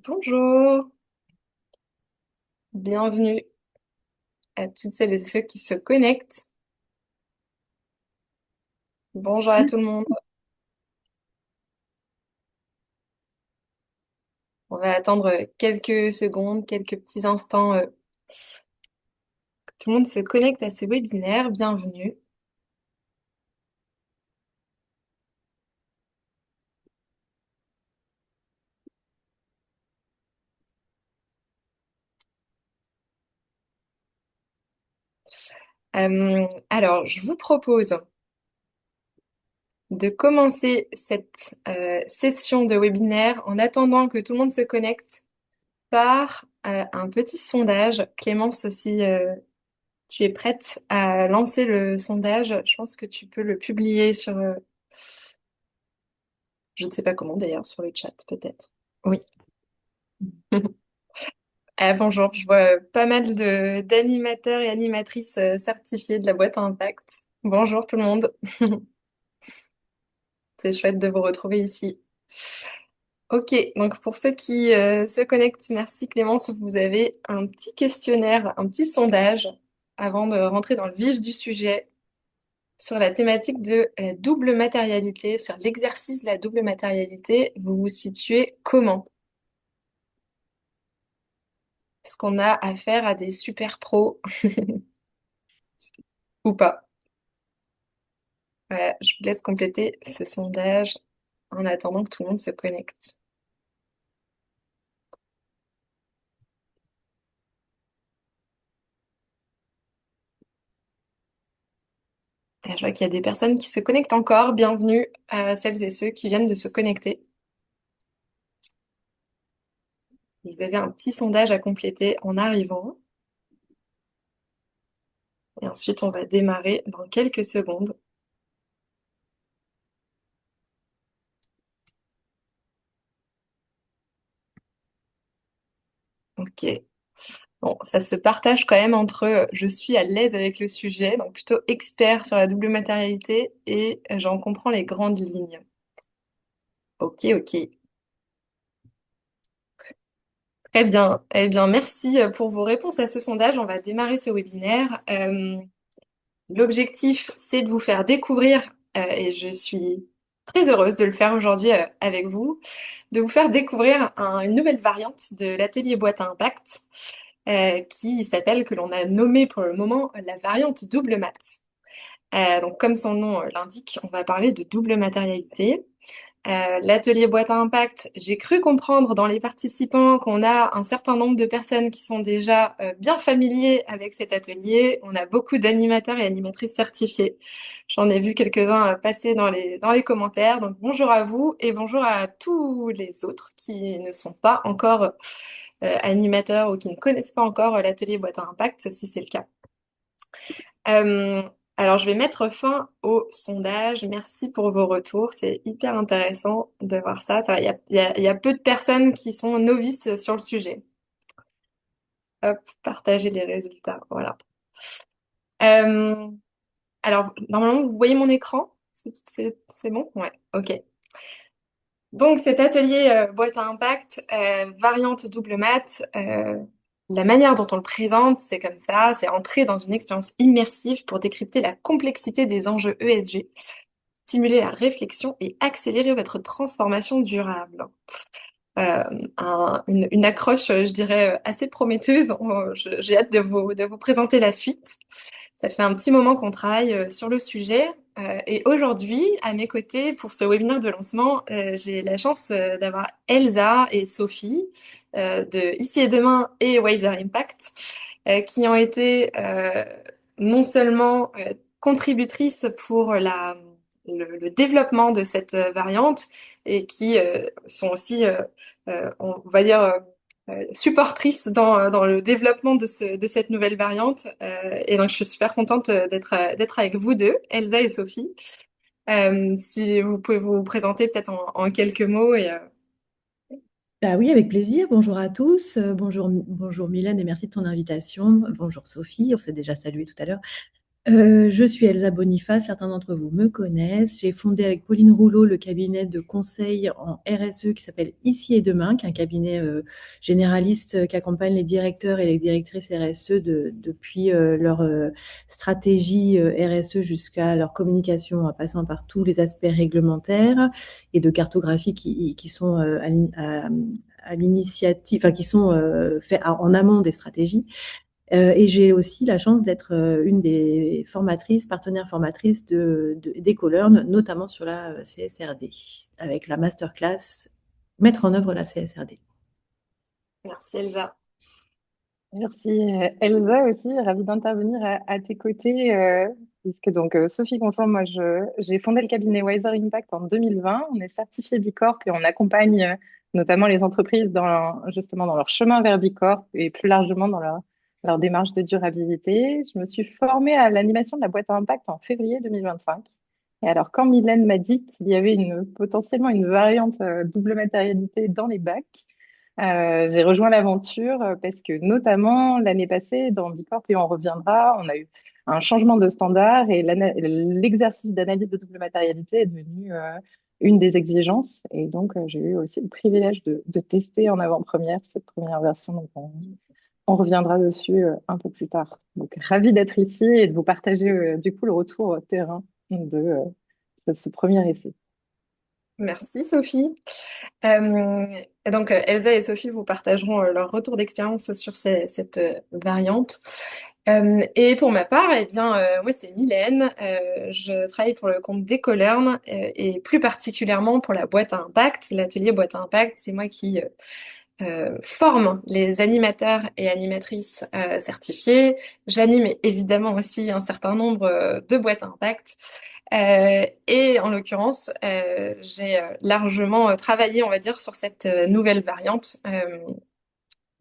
Bonjour, bienvenue à toutes celles et ceux qui se connectent. Bonjour à tout le monde. On va attendre quelques secondes, quelques petits instants que tout le monde se connecte à ces webinaires. Bienvenue. Alors, je vous propose de commencer cette session de webinaire en attendant que tout le monde se connecte par un petit sondage. Clémence, si tu es prête à lancer le sondage, je pense que tu peux le publier sur, je ne sais pas comment d'ailleurs, sur le chat peut-être. Oui. Bonjour, je vois pas mal de d'animateurs et animatrices certifiés de la boîte à impact. Bonjour tout le monde, c'est chouette de vous retrouver ici. Ok, donc pour ceux qui se connectent, merci Clémence, vous avez un petit questionnaire, un petit sondage avant de rentrer dans le vif du sujet sur la thématique de la double matérialité, sur l'exercice de la double matérialité. Vous vous situez comment? Est-ce qu'on a affaire à des super pros ou pas? Voilà, je vous laisse compléter ce sondage en attendant que tout le monde se connecte. Je vois qu'il y a des personnes qui se connectent encore. Bienvenue à celles et ceux qui viennent de se connecter. Vous avez un petit sondage à compléter en arrivant. Et ensuite, on va démarrer dans quelques secondes. Ok. Bon, ça se partage quand même entre je suis à l'aise avec le sujet, donc plutôt expert sur la double matérialité, et j'en comprends les grandes lignes. Ok, ok. Très bien. Eh bien, merci pour vos réponses à ce sondage. On va démarrer ce webinaire. L'objectif, c'est de vous faire découvrir, et je suis très heureuse de le faire aujourd'hui avec vous, de vous faire découvrir une nouvelle variante de l'atelier boîte à impact, qui s'appelle, que l'on a nommé pour le moment, la variante double mat. Donc, comme son nom l'indique, on va parler de double matérialité. L'atelier boîte à impact, j'ai cru comprendre dans les participants qu'on a un certain nombre de personnes qui sont déjà bien familiers avec cet atelier. On a beaucoup d'animateurs et animatrices certifiés. J'en ai vu quelques-uns passer dans les commentaires. Donc bonjour à vous et bonjour à tous les autres qui ne sont pas encore animateurs ou qui ne connaissent pas encore l'atelier boîte à impact, si c'est le cas. Euh, alors, je vais mettre fin au sondage. Merci pour vos retours. C'est hyper intéressant de voir ça. Ça va, il y a peu de personnes qui sont novices sur le sujet. Hop, partager les résultats. Voilà. Euh, alors, normalement, vous voyez mon écran? C'est bon? Ouais, ok. Donc, cet atelier boîte à impact, variante double mat, la manière dont on le présente, c'est comme ça, c'est entrer dans une expérience immersive pour décrypter la complexité des enjeux ESG, stimuler la réflexion et accélérer votre transformation durable. Euh, une accroche, je dirais, assez prometteuse. J'ai hâte de vous présenter la suite. Ça fait un petit moment qu'on travaille sur le sujet. Et aujourd'hui, à mes côtés, pour ce webinaire de lancement, j'ai la chance d'avoir Elsa et Sophie de Ici et Demain et Wiser Impact, qui ont été non seulement contributrices pour le développement de cette variante et qui sont aussi, on va dire, supportrice dans le développement de cette nouvelle variante. Et donc, je suis super contente d'être avec vous deux, Elsa et Sophie. Si vous pouvez vous présenter peut-être en quelques mots et Bah oui, avec plaisir. Bonjour à tous. Bonjour, bonjour Mylène et merci de ton invitation. Bonjour Sophie, on s'est déjà salué tout à l'heure. Je suis Elsa Boniface, certains d'entre vous me connaissent. J'ai fondé avec Pauline Rouleau le cabinet de conseil en RSE qui s'appelle Ici et Demain, qui est un cabinet généraliste qui accompagne les directeurs et les directrices RSE depuis leur stratégie RSE jusqu'à leur communication, en passant par tous les aspects réglementaires et de cartographie qui sont à l'initiative, enfin qui sont faits en amont des stratégies. Et j'ai aussi la chance d'être une des formatrices, partenaires formatrices d'Ecolearn, notamment sur la CSRD, avec la masterclass Mettre en œuvre la CSRD. Merci Elsa. Merci Elsa aussi, ravie d'intervenir à tes côtés, puisque donc Sophie Conflans, moi j'ai fondé le cabinet Wiser Impact en 2020. On est certifié Bicorp et on accompagne notamment les entreprises justement dans leur chemin vers Bicorp et plus largement dans leur démarche de durabilité. Je me suis formée à l'animation de la boîte à impact en février 2025. Et alors quand Mylène m'a dit qu'il y avait potentiellement une variante double matérialité dans les bacs, j'ai rejoint l'aventure parce que notamment l'année passée, dans Bicorp, et on reviendra, on a eu un changement de standard et l'exercice d'analyse de double matérialité est devenu une des exigences. Et donc, j'ai eu aussi le privilège de tester en avant-première cette première version. Donc, on reviendra dessus un peu plus tard. Donc, ravie d'être ici et de vous partager du coup le retour terrain de ce premier essai. Merci Sophie. Et donc Elsa et Sophie vous partageront leur retour d'expérience sur cette variante. Et pour ma part, eh bien, moi c'est Mylène. Je travaille pour le compte d'Ecolearn et plus particulièrement pour la boîte à impact, l'atelier boîte à impact. C'est moi qui forme les animateurs et animatrices certifiés. J'anime évidemment aussi un certain nombre de boîtes à impact. Et en l'occurrence, j'ai largement travaillé, on va dire, sur cette nouvelle variante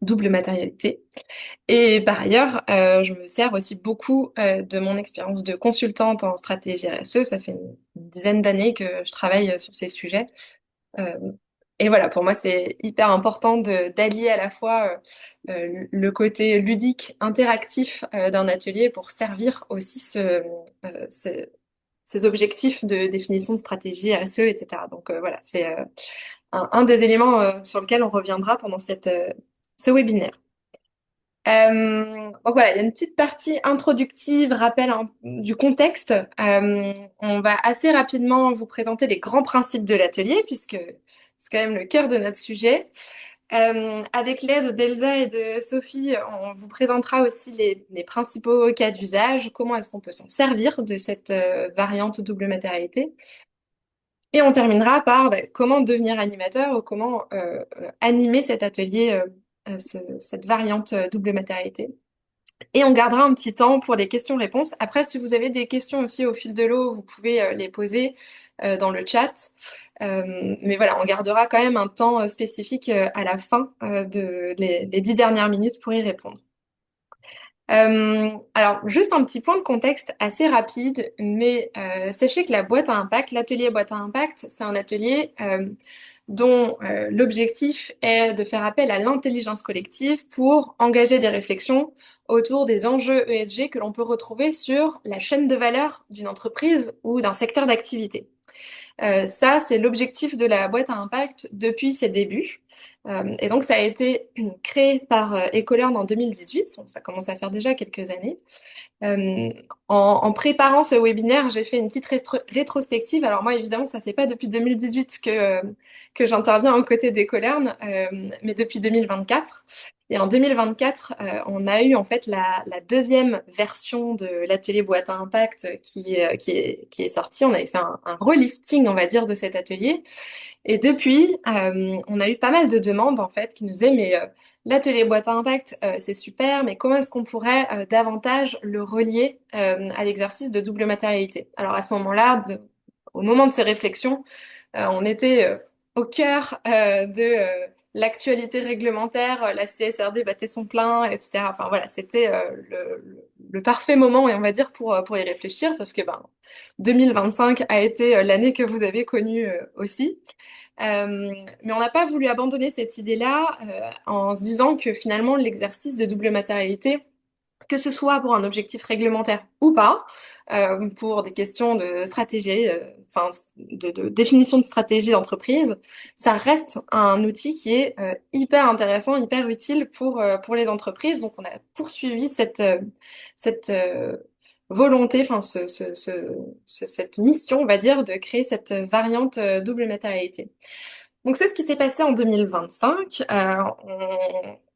double matérialité. Et par ailleurs, je me sers aussi beaucoup de mon expérience de consultante en stratégie RSE. Ça fait une dizaine d'années que je travaille sur ces sujets. Euh, et voilà, pour moi, c'est hyper important d'allier à la fois le côté ludique, interactif d'un atelier pour servir aussi ces objectifs de définition de stratégie RSE, etc. Donc voilà, c'est un des éléments sur lequel on reviendra pendant ce webinaire. Donc voilà, il y a une petite partie introductive, rappel du contexte. On va assez rapidement vous présenter les grands principes de l'atelier, puisque c'est quand même le cœur de notre sujet. Avec l'aide d'Elsa et de Sophie, on vous présentera aussi les principaux cas d'usage, comment est-ce qu'on peut s'en servir de cette variante double matérialité. Et on terminera par comment devenir animateur ou comment animer cet atelier, cette variante double matérialité. Et on gardera un petit temps pour les questions-réponses. Après, si vous avez des questions aussi au fil de l'eau, vous pouvez les poser dans le chat. Mais voilà, on gardera quand même un temps spécifique à la fin de les 10 dernières minutes pour y répondre. Alors, juste un petit point de contexte assez rapide, mais sachez que la boîte à impact, l'atelier boîte à impact, c'est un atelier dont l'objectif est de faire appel à l'intelligence collective pour engager des réflexions autour des enjeux ESG que l'on peut retrouver sur la chaîne de valeur d'une entreprise ou d'un secteur d'activité. Ça, c'est l'objectif de la boîte à impact depuis ses débuts. Et donc, ça a été créé par Ecolearn en 2018. Ça commence à faire déjà quelques années. Euh, en préparant ce webinaire, j'ai fait une petite rétrospective. Alors moi, évidemment, ça fait pas depuis 2018 que j'interviens aux côtés d'Ecolearn, mais depuis 2024. Et en 2024, on a eu en fait la deuxième version de l'atelier boîte à impact qui est sortie. On avait fait un relifting, on va dire, de cet atelier. Et depuis, on a eu pas mal de demandes en fait qui nous disaient mais l'atelier boîte à impact c'est super, mais comment est-ce qu'on pourrait davantage le relier à l'exercice de double matérialité? Alors à ce moment-là, au moment de ces réflexions, on était au cœur de l'actualité réglementaire, la CSRD battait son plein, etc. Enfin voilà, c'était le parfait moment, et on va dire, pour y réfléchir, sauf que ben, 2025 a été l'année que vous avez connue aussi. Mais on n'a pas voulu abandonner cette idée-là en se disant que finalement l'exercice de double matérialité que ce soit pour un objectif réglementaire ou pas, pour des questions de stratégie, enfin de définition de stratégie d'entreprise, ça reste un outil qui est hyper intéressant, hyper utile pour les entreprises. Donc on a poursuivi cette volonté, enfin cette mission, on va dire, de créer cette variante double matérialité. Donc c'est ce qui s'est passé en 2025.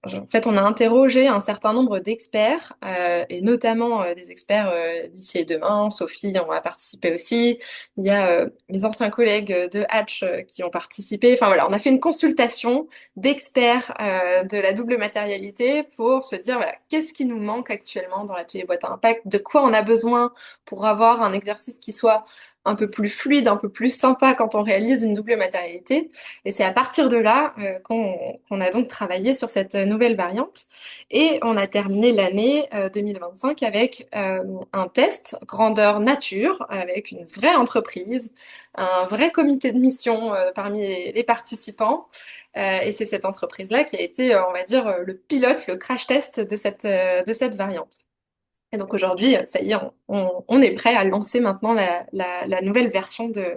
En fait, on a interrogé un certain nombre d'experts, et notamment des experts d'ici et demain. Sophie on a participé aussi. Il y a mes anciens collègues de Hatch qui ont participé. Enfin voilà, on a fait une consultation d'experts de la double matérialité pour se dire voilà, qu'est-ce qui nous manque actuellement dans l'atelier boîte à impact, de quoi on a besoin pour avoir un exercice qui soit un peu plus fluide, un peu plus sympa quand on réalise une double matérialité. Et c'est à partir de là qu'on a donc travaillé sur cette nouvelle variante. Et on a terminé l'année 2025 avec un test grandeur nature, avec une vraie entreprise, un vrai comité de mission parmi les participants. Et c'est cette entreprise-là qui a été, on va dire, le pilote, le crash test de cette variante. Et donc aujourd'hui, ça y est, on est prêt à lancer maintenant la nouvelle version de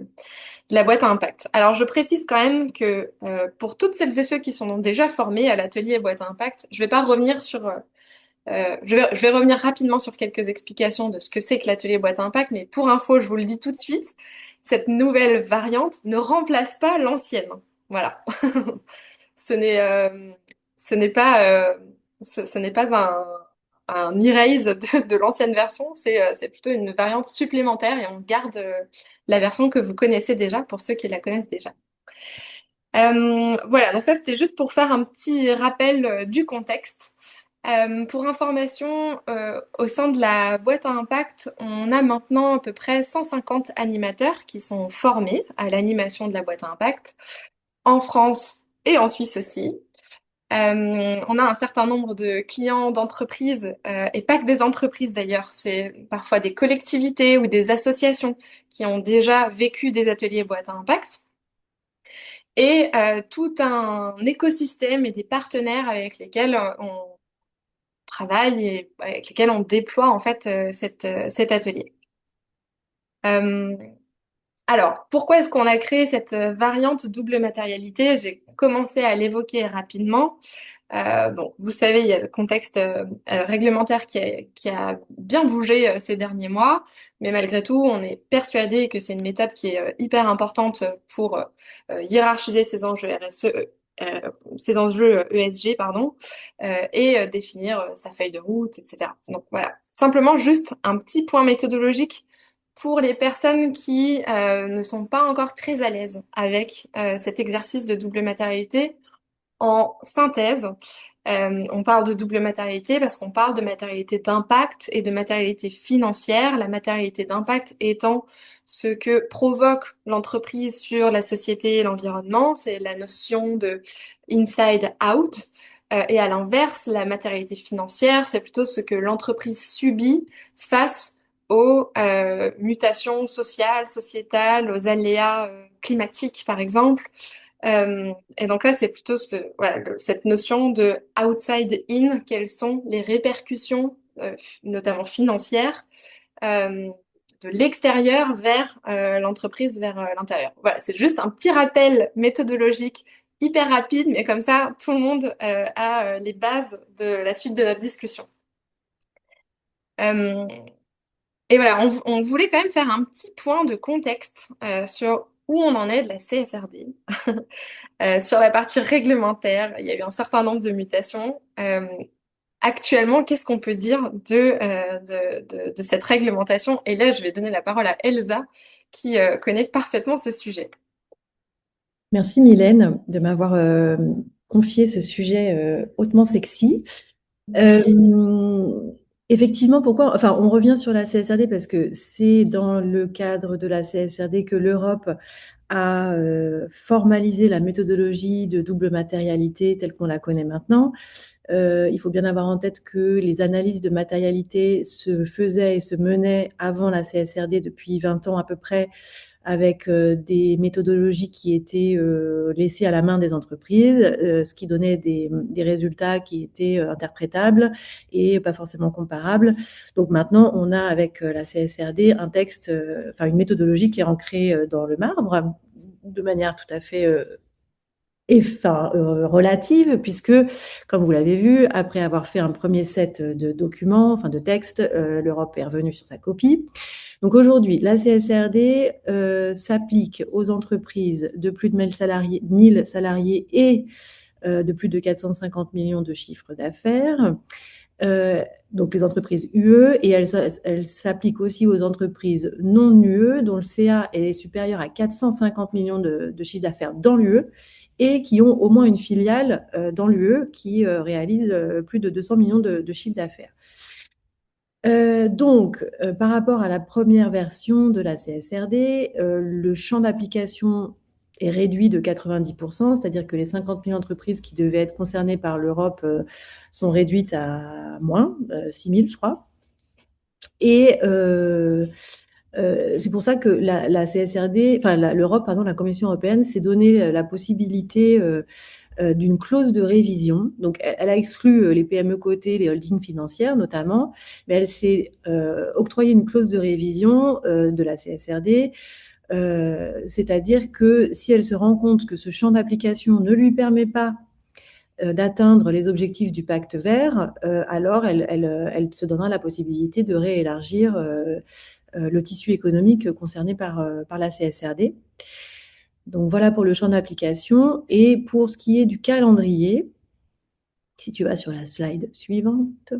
la boîte à impact. Alors je précise quand même que pour toutes celles et ceux qui sont déjà formés à l'atelier boîte à impact, je vais pas revenir sur, je vais revenir rapidement sur quelques explications de ce que c'est que l'atelier boîte à impact, mais pour info, je vous le dis tout de suite, cette nouvelle variante ne remplace pas l'ancienne. Voilà. Ce n'est ce n'est pas ce n'est pas un erase de l'ancienne version, c'est plutôt une variante supplémentaire et on garde la version que vous connaissez déjà pour ceux qui la connaissent déjà. Voilà, donc ça c'était juste pour faire un petit rappel du contexte. Pour information, au sein de la boîte à impact, on a maintenant à peu près 150 animateurs qui sont formés à l'animation de la boîte à impact en France et en Suisse aussi. On a un certain nombre de clients d'entreprises, et pas que des entreprises d'ailleurs, c'est parfois des collectivités ou des associations qui ont déjà vécu des ateliers boîte à impact, et tout un écosystème et des partenaires avec lesquels on travaille et avec lesquels on déploie en fait cet atelier. Euh, alors, pourquoi est-ce qu'on a créé cette variante double matérialité? J'ai commencé à l'évoquer rapidement. Bon, vous savez, il y a le contexte réglementaire qui a bien bougé ces derniers mois, mais malgré tout, on est persuadé que c'est une méthode qui est hyper importante pour hiérarchiser ces enjeux RSE, ces enjeux ESG, pardon, et définir sa feuille de route, etc. Donc voilà, simplement juste un petit point méthodologique pour les personnes qui ne sont pas encore très à l'aise avec cet exercice de double matérialité. En synthèse, on parle de double matérialité parce qu'on parle de matérialité d'impact et de matérialité financière. La matérialité d'impact étant ce que provoque l'entreprise sur la société et l'environnement, c'est la notion de inside out. Et à l'inverse, la matérialité financière, c'est plutôt ce que l'entreprise subit face aux mutations sociales, sociétales, aux aléas climatiques, par exemple. Et donc là, c'est plutôt voilà, cette notion de outside in, quelles sont les répercussions, notamment financières, euh, de l'extérieur vers l'entreprise, vers l'intérieur. Voilà, c'est juste un petit rappel méthodologique hyper rapide, mais comme ça, tout le monde a les bases de la suite de notre discussion. Euh, et voilà, on voulait quand même faire un petit point de contexte sur où on en est de la CSRD. Sur la partie réglementaire, il y a eu un certain nombre de mutations. Actuellement, qu'est-ce qu'on peut dire de cette réglementation? Et là, je vais donner la parole à Elsa, qui connaît parfaitement ce sujet. Merci Mylène de m'avoir confié ce sujet hautement sexy. Effectivement, pourquoi? Enfin, on revient sur la CSRD parce que c'est dans le cadre de la CSRD que l'Europe a formalisé la méthodologie de double matérialité telle qu'on la connaît maintenant. Il faut bien avoir en tête que les analyses de matérialité se faisaient et se menaient avant la CSRD depuis 20 ans à peu près, avec des méthodologies qui étaient laissées à la main des entreprises, ce qui donnait des résultats qui étaient interprétables et pas forcément comparables. Donc maintenant, on a avec la CSRD un texte, enfin une méthodologie qui est ancrée dans le marbre de manière tout à fait relative, puisque, comme vous l'avez vu, après avoir fait un premier set de documents, enfin de textes, l'Europe est revenue sur sa copie. Donc aujourd'hui, la CSRD s'applique aux entreprises de plus de 1000 salariés et de plus de 450 millions de chiffres d'affaires. Donc les entreprises UE, et elle s'applique aussi aux entreprises non UE dont le CA est supérieur à 450 millions de chiffres d'affaires dans l'UE et qui ont au moins une filiale dans l'UE qui réalise plus de 200 millions de chiffres d'affaires. Donc, par rapport à la première version de la CSRD, le champ d'application est réduit de 90%, c'est-à-dire que les 50 000 entreprises qui devaient être concernées par l'Europe sont réduites à moins, 6 000, je crois. Et c'est pour ça que la CSRD, enfin l'Europe, pardon, la Commission européenne s'est donné la possibilité d'une clause de révision. Donc, elle a exclu les PME cotées, les holdings financières notamment, mais elle s'est octroyé une clause de révision de la CSRD, c'est-à-dire que si elle se rend compte que ce champ d'application ne lui permet pas d'atteindre les objectifs du pacte vert, alors elle se donnera la possibilité de réélargir le tissu économique concerné par la CSRD. Donc voilà pour le champ d'application. Et pour ce qui est du calendrier, si tu vas sur la slide suivante,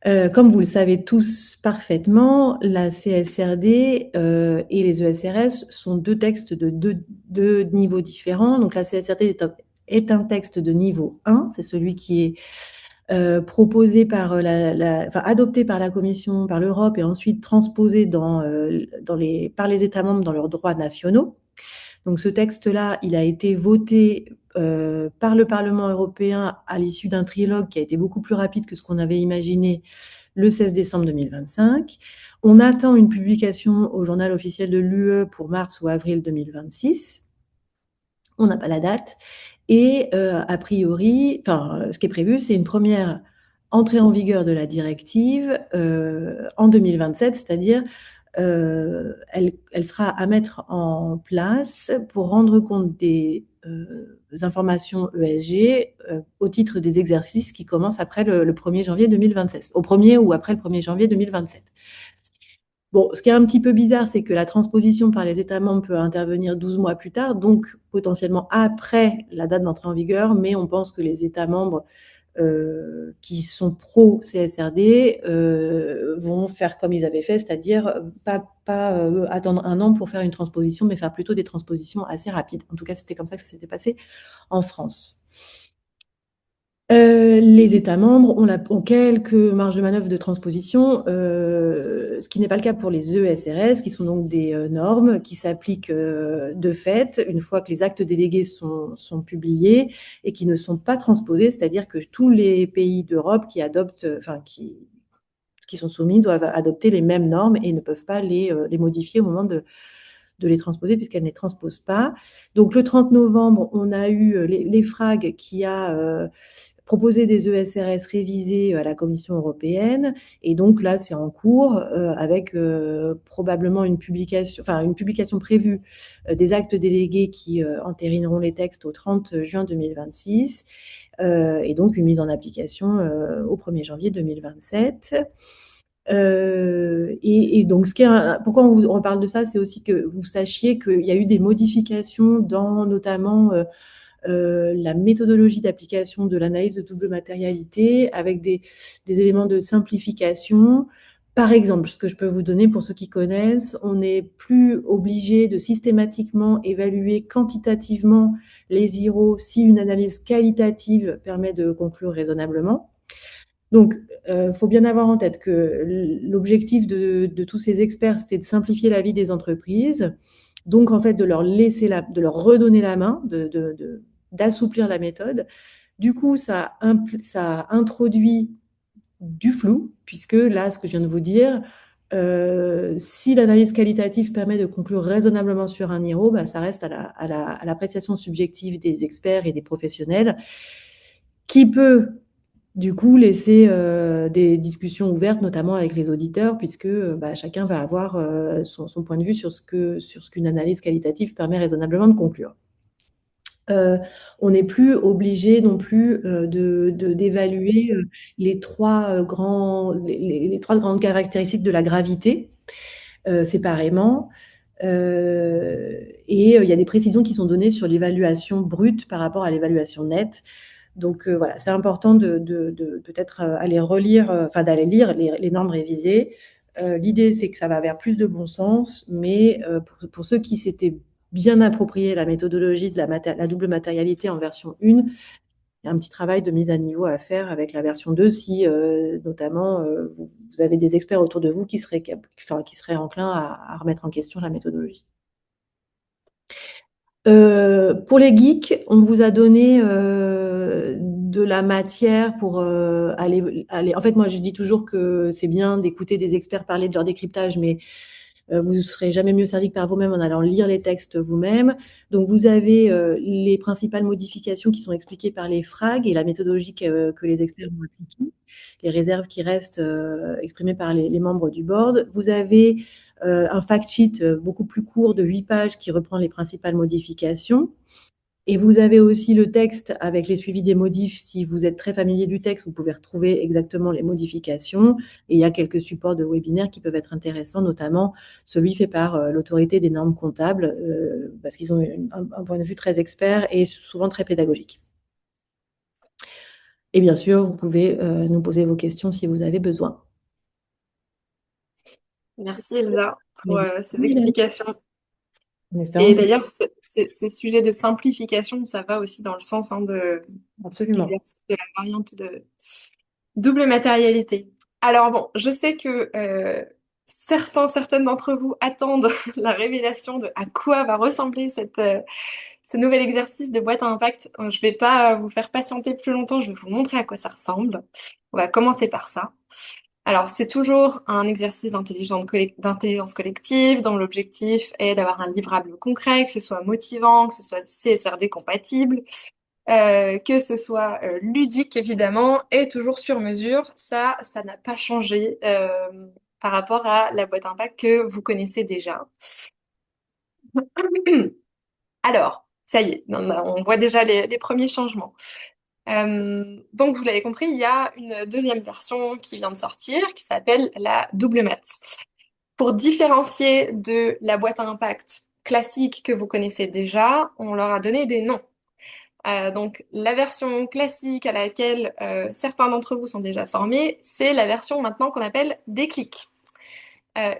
comme vous le savez tous parfaitement, la CSRD et les ESRS sont deux textes de deux niveaux différents. Donc la CSRD est un texte de niveau 1, c'est celui qui est proposé par adopté par la Commission, par l'Europe et ensuite transposé par les États membres dans leurs droits nationaux. Donc ce texte-là, il a été voté par le Parlement européen à l'issue d'un trilogue qui a été beaucoup plus rapide que ce qu'on avait imaginé le 16 décembre 2025. On attend une publication au journal officiel de l'UE pour mars ou avril 2026. On n'a pas la date. Et a priori, ce qui est prévu, c'est une première entrée en vigueur de la directive en 2027, c'est-à-dire elle sera à mettre en place pour rendre compte des informations ESG au titre des exercices qui commencent après le 1er janvier 2027, au 1er ou après le 1er janvier 2027. Bon, ce qui est un petit peu bizarre, c'est que la transposition par les États membres peut intervenir 12 mois plus tard, donc potentiellement après la date d'entrée en vigueur, mais on pense que les États membres qui sont pro-CSRD vont faire comme ils avaient fait, c'est-à-dire pas attendre un an pour faire une transposition, mais faire plutôt des transpositions assez rapides. En tout cas, c'était comme ça que ça s'était passé en France. Les États membres ont quelques marges de manœuvre de transposition, ce qui n'est pas le cas pour les ESRS, qui sont donc des normes qui s'appliquent de fait une fois que les actes délégués sont publiés et qui ne sont pas transposés, c'est-à-dire que tous les pays d'Europe qui adoptent, qui sont soumis doivent adopter les mêmes normes et ne peuvent pas les modifier au moment de les transposer puisqu'elles ne les transposent pas. Donc le 30 novembre, on a eu l'EFRAG qui a proposer des ESRS révisés à la Commission européenne. Et donc là, c'est en cours avec probablement une publication prévue des actes délégués qui entérineront les textes au 30 juin 2026 et donc une mise en application au 1er janvier 2027. Et donc, pourquoi on parle de ça, c'est aussi que vous sachiez qu'il y a eu des modifications dans notamment la méthodologie d'application de l'analyse de double matérialité avec des éléments de simplification. Par exemple, ce que je peux vous donner pour ceux qui connaissent, on n'est plus obligé de systématiquement évaluer quantitativement les IRO si une analyse qualitative permet de conclure raisonnablement. Donc, faut bien avoir en tête que l'objectif de tous ces experts, c'était de simplifier la vie des entreprises. Donc, en fait, de leur redonner la main, d'assouplir la méthode. Du coup, ça introduit du flou, puisque là, ce que je viens de vous dire, Si l'analyse qualitative permet de conclure raisonnablement sur un IRO, bah, ça reste à l'appréciation subjective des experts et des professionnels, qui peut du coup laisser des discussions ouvertes, notamment avec les auditeurs, puisque bah, chacun va avoir son point de vue sur ce qu'une analyse qualitative permet raisonnablement de conclure. On n'est plus obligé non plus d'évaluer les trois grandes caractéristiques de la gravité séparément. Et il y a des précisions qui sont données sur l'évaluation brute par rapport à l'évaluation nette. Donc voilà, c'est important de peut-être aller relire, enfin d'aller lire les normes révisées. L'idée, c'est que ça va vers plus de bon sens, mais pour ceux qui s'étaient bien approprié la méthodologie de la double matérialité en version 1, il y a un petit travail de mise à niveau à faire avec la version 2 si notamment vous avez des experts autour de vous qui seraient enclins à remettre en question la méthodologie. Pour les geeks, on vous a donné de la matière pour aller. En fait, moi, je dis toujours que c'est bien d'écouter des experts parler de leur décryptage, mais vous ne serez jamais mieux servi que par vous-même en allant lire les textes vous-même. Donc, vous avez les principales modifications qui sont expliquées par les FRAG et la méthodologie que les experts ont appliquée, les réserves qui restent exprimées par les membres du board. Vous avez un fact sheet beaucoup plus court de 8 pages qui reprend les principales modifications. Et vous avez aussi le texte avec les suivis des modifs. Si vous êtes très familier du texte, vous pouvez retrouver exactement les modifications. Et il y a quelques supports de webinaires qui peuvent être intéressants, notamment celui fait par l'autorité des normes comptables, parce qu'ils ont un point de vue très expert et souvent très pédagogique. Et bien sûr, vous pouvez nous poser vos questions si vous avez besoin. Merci Elsa pour ces Oui, explications. en espérant Et que c'est d'ailleurs, ce sujet de simplification, ça va aussi dans le sens de absolument. l'exercice de la variante de double matérialité. Alors bon, je sais que certaines d'entre vous attendent la révélation de à quoi va ressembler ce nouvel exercice de boîte à impact. Je vais pas vous faire patienter plus longtemps, je vais vous montrer à quoi ça ressemble. On va commencer par ça. Alors, c'est toujours un exercice d'intelligence collective dont l'objectif est d'avoir un livrable concret, que ce soit motivant, que ce soit CSRD compatible, que ce soit ludique évidemment et toujours sur mesure. Ça n'a pas changé par rapport à la boîte impact que vous connaissez déjà. Alors, ça y est, on voit déjà les premiers changements. Donc, vous l'avez compris, il y a une deuxième version qui vient de sortir qui s'appelle la double mat. Pour différencier de la boîte à impact classique que vous connaissez déjà, on leur a donné des noms. Donc, la version classique à laquelle certains d'entre vous sont déjà formés, c'est la version maintenant qu'on appelle déclic.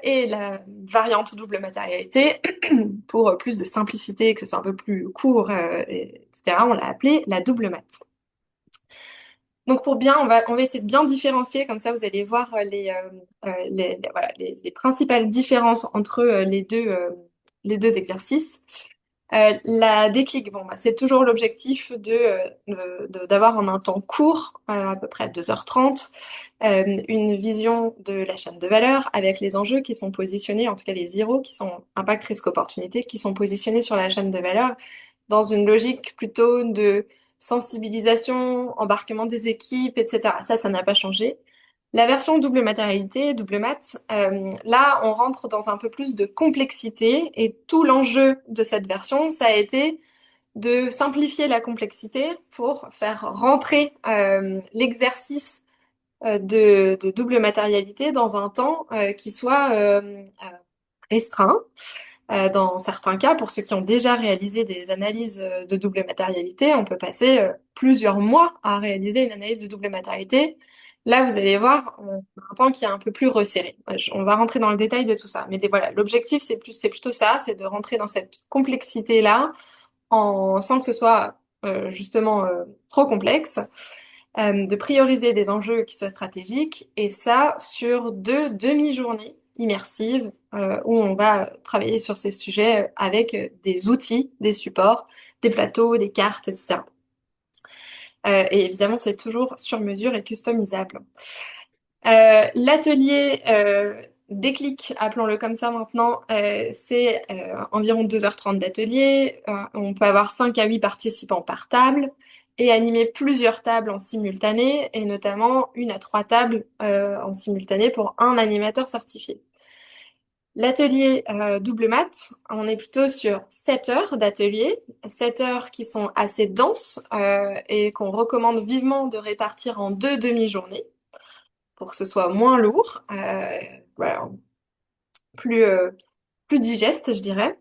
Et la variante double matérialité, pour plus de simplicité, que ce soit un peu plus court, etc., on l'a appelée la double mat. Donc pour bien, on va essayer de bien différencier, comme ça vous allez voir voilà, les principales différences entre les deux exercices. La déclic, bon, bah, c'est toujours l'objectif d'avoir en un temps court, à peu près 2h30, une vision de la chaîne de valeur avec les enjeux qui sont positionnés, en tout cas les IRO qui sont impact, risque, opportunité, qui sont positionnés sur la chaîne de valeur dans une logique plutôt de sensibilisation, embarquement des équipes, etc. Ça n'a pas changé. La version double matérialité, double mat, là, on rentre dans un peu plus de complexité et tout l'enjeu de cette version, ça a été de simplifier la complexité pour faire rentrer l'exercice de double matérialité dans un temps qui soit restreint. Dans certains cas, pour ceux qui ont déjà réalisé des analyses de double matérialité, on peut passer plusieurs mois à réaliser une analyse de double matérialité. Là, vous allez voir, on a un temps qui est un peu plus resserré. On va rentrer dans le détail de tout ça. Mais voilà, l'objectif, c'est plutôt ça, c'est de rentrer dans cette complexité-là, sans que ce soit justement trop complexe, de prioriser des enjeux qui soient stratégiques, et ça sur 2 demi-journées immersives où on va travailler sur ces sujets avec des outils, des supports, des plateaux, des cartes, etc. Et évidemment, c'est toujours sur mesure et customisable. L'atelier Déclic, appelons-le comme ça maintenant, c'est environ 2h30 d'atelier. On peut avoir 5 à 8 participants par table et animer plusieurs tables en simultané, et notamment 1 à 3 tables en simultané pour un animateur certifié. L'atelier double mat, on est plutôt sur 7 heures d'atelier, 7 heures qui sont assez denses et qu'on recommande vivement de répartir en 2 demi-journées pour que ce soit moins lourd, voilà, plus, plus digeste, je dirais.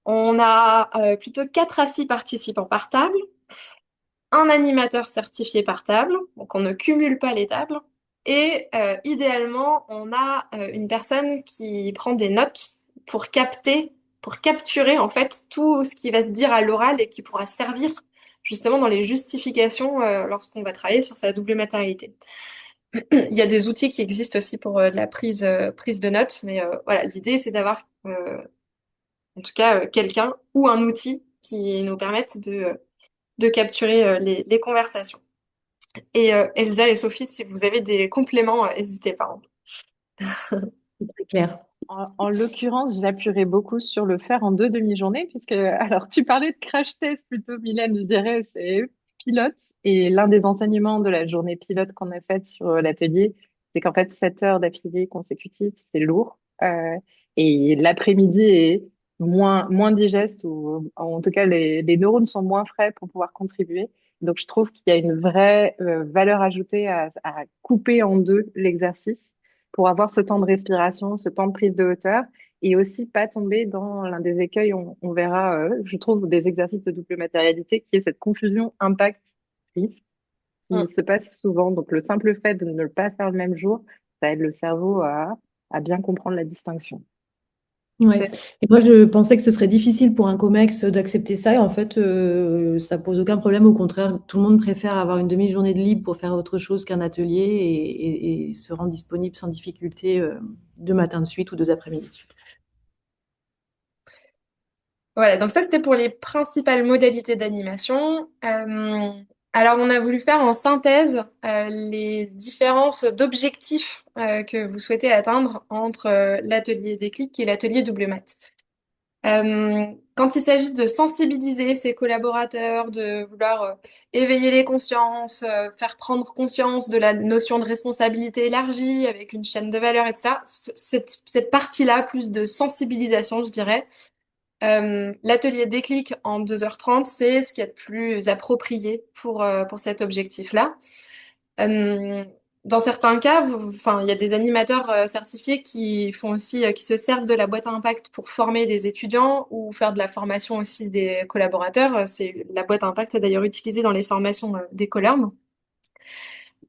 On a plutôt 4 à 6 participants par table, un animateur certifié par table, donc on ne cumule pas les tables. Et idéalement, on a une personne qui prend des notes pour capter, pour capturer en fait tout ce qui va se dire à l'oral et qui pourra servir justement dans les justifications lorsqu'on va travailler sur sa double matérialité. Il y a des outils qui existent aussi pour de la prise de notes, mais voilà, l'idée c'est d'avoir en tout cas quelqu'un ou un outil qui nous permette de capturer les conversations. Et Elsa et Sophie, si vous avez des compléments, n'hésitez pas, hein. C'est très clair. En l'occurrence, je l'appuierai beaucoup sur le faire en 2 demi-journées, puisque, alors, tu parlais de crash test plutôt, Mylène, je dirais, c'est pilote. Et l'un des enseignements de la journée pilote qu'on a faite sur l'atelier, c'est qu'en fait, 7 heures d'affilée consécutives, c'est lourd. Et l'après-midi est moins digeste, ou en tout cas, les neurones sont moins frais pour pouvoir contribuer. Donc, je trouve qu'il y a une vraie valeur ajoutée à couper en deux l'exercice pour avoir ce temps de respiration, ce temps de prise de hauteur et aussi pas tomber dans l'un des écueils, on verra, je trouve, des exercices de double matérialité, qui est cette confusion impact-risque qui Mm. se passe souvent. Donc, le simple fait de ne pas faire le même jour, ça aide le cerveau à bien comprendre la distinction. Ouais. Et moi, je pensais que ce serait difficile pour un COMEX d'accepter ça. Et en fait, ça pose aucun problème. Au contraire, tout le monde préfère avoir une demi-journée de libre pour faire autre chose qu'un atelier et se rendre disponible sans difficulté 2 matins de suite ou 2 après-midi de suite. Voilà, donc ça c'était pour les principales modalités d'animation. Alors on a voulu faire en synthèse les différences d'objectifs que vous souhaitez atteindre entre l'atelier déclic et l'atelier double mat. Quand il s'agit de sensibiliser ses collaborateurs, de vouloir éveiller les consciences, faire prendre conscience de la notion de responsabilité élargie avec une chaîne de valeur et tout ça, cette partie-là, plus de sensibilisation, je dirais. L'atelier déclic en 2h30, c'est ce qui est le plus approprié pour cet objectif-là. Euh, Dans certains cas, enfin, il y a des animateurs certifiés qui font aussi, qui se servent de la boîte à impact pour former des étudiants ou faire de la formation aussi des collaborateurs. La boîte à impact est d'ailleurs utilisée dans les formations des Colearn.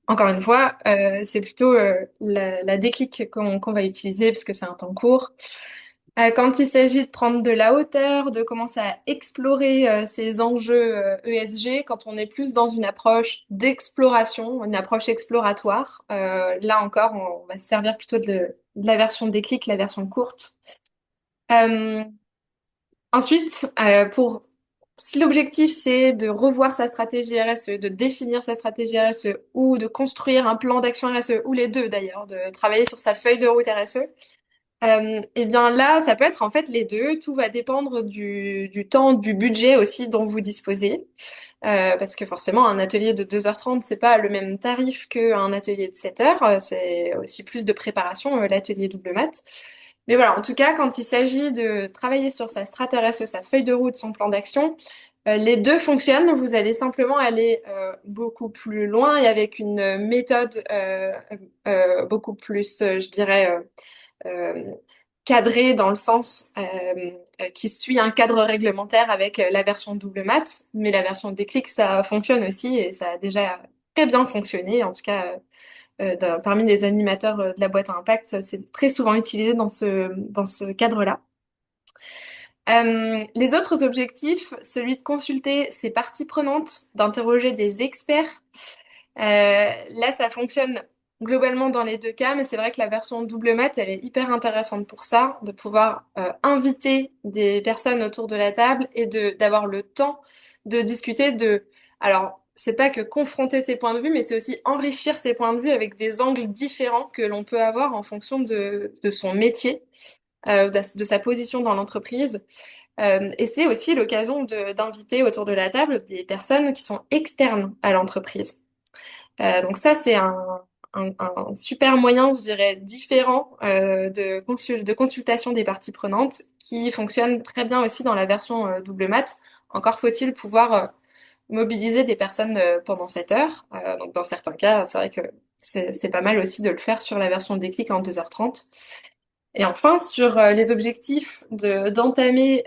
Encore une fois, c'est plutôt la déclic qu'on va utiliser parce que c'est un temps court. Quand il s'agit de prendre de la hauteur, de commencer à explorer ces enjeux ESG, quand on est plus dans une approche d'exploration, une approche exploratoire, là encore, on va se servir plutôt de la version déclic, la version courte. Euh, Ensuite, si l'objectif c'est de revoir sa stratégie RSE, de définir sa stratégie RSE ou de construire un plan d'action RSE, ou les deux d'ailleurs, de travailler sur sa feuille de route RSE, eh bien là, ça peut être en fait les deux. Tout va dépendre du temps, du budget aussi dont vous disposez. Parce que forcément, un atelier de 2h30, c'est pas le même tarif qu'un atelier de 7 heures. C'est aussi plus de préparation, l'atelier double mat. Mais voilà, en tout cas, quand il s'agit de travailler sur sa strat RSE, sa feuille de route, son plan d'action, les deux fonctionnent. Vous allez simplement aller beaucoup plus loin et avec une méthode beaucoup plus, je dirais, euh, cadré dans le sens qui suit un cadre réglementaire avec la version double mat, mais la version déclic, ça fonctionne aussi et ça a déjà très bien fonctionné. En tout cas, parmi les animateurs de la boîte à impact, c'est très souvent utilisé dans ce cadre-là. Les autres objectifs, celui de consulter ses parties prenantes, d'interroger des experts. Là, ça fonctionne globalement dans les deux cas, mais c'est vrai que la version double mat, elle est hyper intéressante pour ça, de pouvoir inviter des personnes autour de la table et d'avoir le temps de discuter de. Alors, c'est pas que confronter ses points de vue, mais c'est aussi enrichir ses points de vue avec des angles différents que l'on peut avoir en fonction de son métier, de sa position dans l'entreprise. Et c'est aussi l'occasion d'inviter autour de la table des personnes qui sont externes à l'entreprise. Donc ça, c'est un super moyen, je dirais, différent de consultation des parties prenantes qui fonctionne très bien aussi dans la version double mat. Encore faut-il pouvoir mobiliser des personnes pendant 7 heures. Donc dans certains cas, c'est vrai que c'est pas mal aussi de le faire sur la version déclic en 2h30. Et enfin, sur les objectifs d'entamer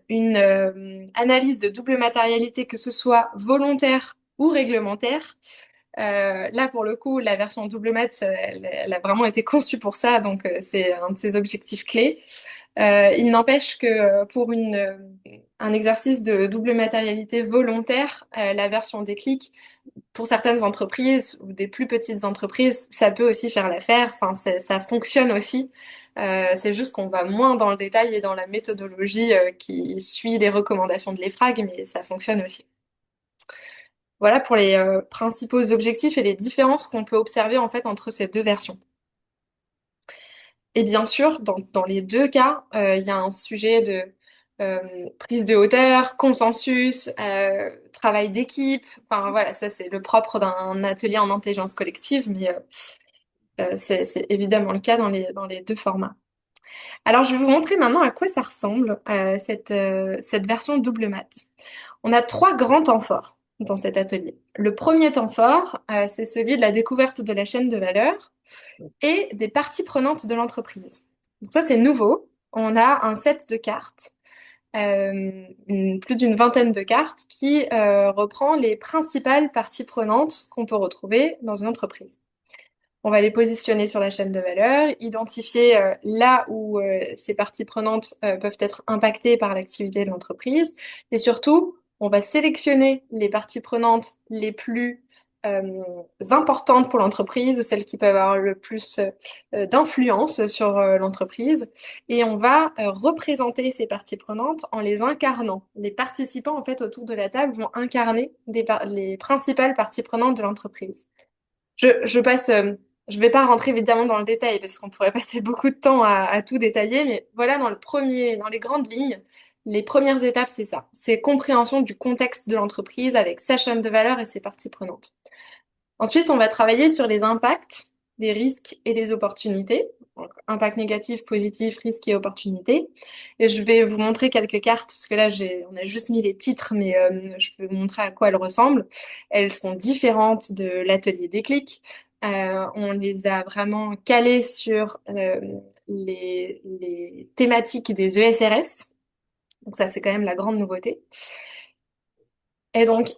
une analyse de double matérialité, que ce soit volontaire ou réglementaire. Là, pour le coup, la version double mat, elle a vraiment été conçue pour ça, donc c'est un de ses objectifs clés. Il n'empêche que pour un exercice de double matérialité volontaire, la version déclic, pour certaines entreprises ou des plus petites entreprises, ça peut aussi faire l'affaire. Enfin, ça fonctionne aussi. C'est juste qu'on va moins dans le détail et dans la méthodologie qui suit les recommandations de l'EFRAG, mais ça fonctionne aussi. Voilà pour les principaux objectifs et les différences qu'on peut observer en fait entre ces deux versions. Et bien sûr, dans les deux cas, il y a un sujet de prise de hauteur, consensus, travail d'équipe. Enfin voilà, ça c'est le propre d'un atelier en intelligence collective, mais c'est évidemment le cas dans les deux formats. Alors je vais vous montrer maintenant à quoi ça ressemble cette version double mat. On a trois grands temps forts dans cet atelier. Le premier temps fort, c'est celui de la découverte de la chaîne de valeur et des parties prenantes de l'entreprise. Donc ça, c'est nouveau. On a un set de cartes, plus d'une vingtaine de cartes, qui reprend les principales parties prenantes qu'on peut retrouver dans une entreprise. On va les positionner sur la chaîne de valeur, identifier là où ces parties prenantes peuvent être impactées par l'activité de l'entreprise, et surtout, on va sélectionner les parties prenantes les plus importantes pour l'entreprise, celles qui peuvent avoir le plus d'influence sur l'entreprise, et on va représenter ces parties prenantes en les incarnant. Les participants en fait autour de la table vont incarner les principales parties prenantes de l'entreprise. Je passe, je vais pas rentrer évidemment dans le détail parce qu'on pourrait passer beaucoup de temps à tout détailler, mais voilà dans les grandes lignes, les premières étapes, c'est ça. C'est compréhension du contexte de l'entreprise avec sa chaîne de valeur et ses parties prenantes. Ensuite, on va travailler sur les impacts, les risques et les opportunités. Donc, impact négatif, positif, risque et opportunité. Et je vais vous montrer quelques cartes, parce que là, on a juste mis les titres, mais je vais vous montrer à quoi elles ressemblent. Elles sont différentes de l'atelier déclic. On les a vraiment calées sur les thématiques des ESRS. Donc ça, c'est quand même la grande nouveauté. Et donc,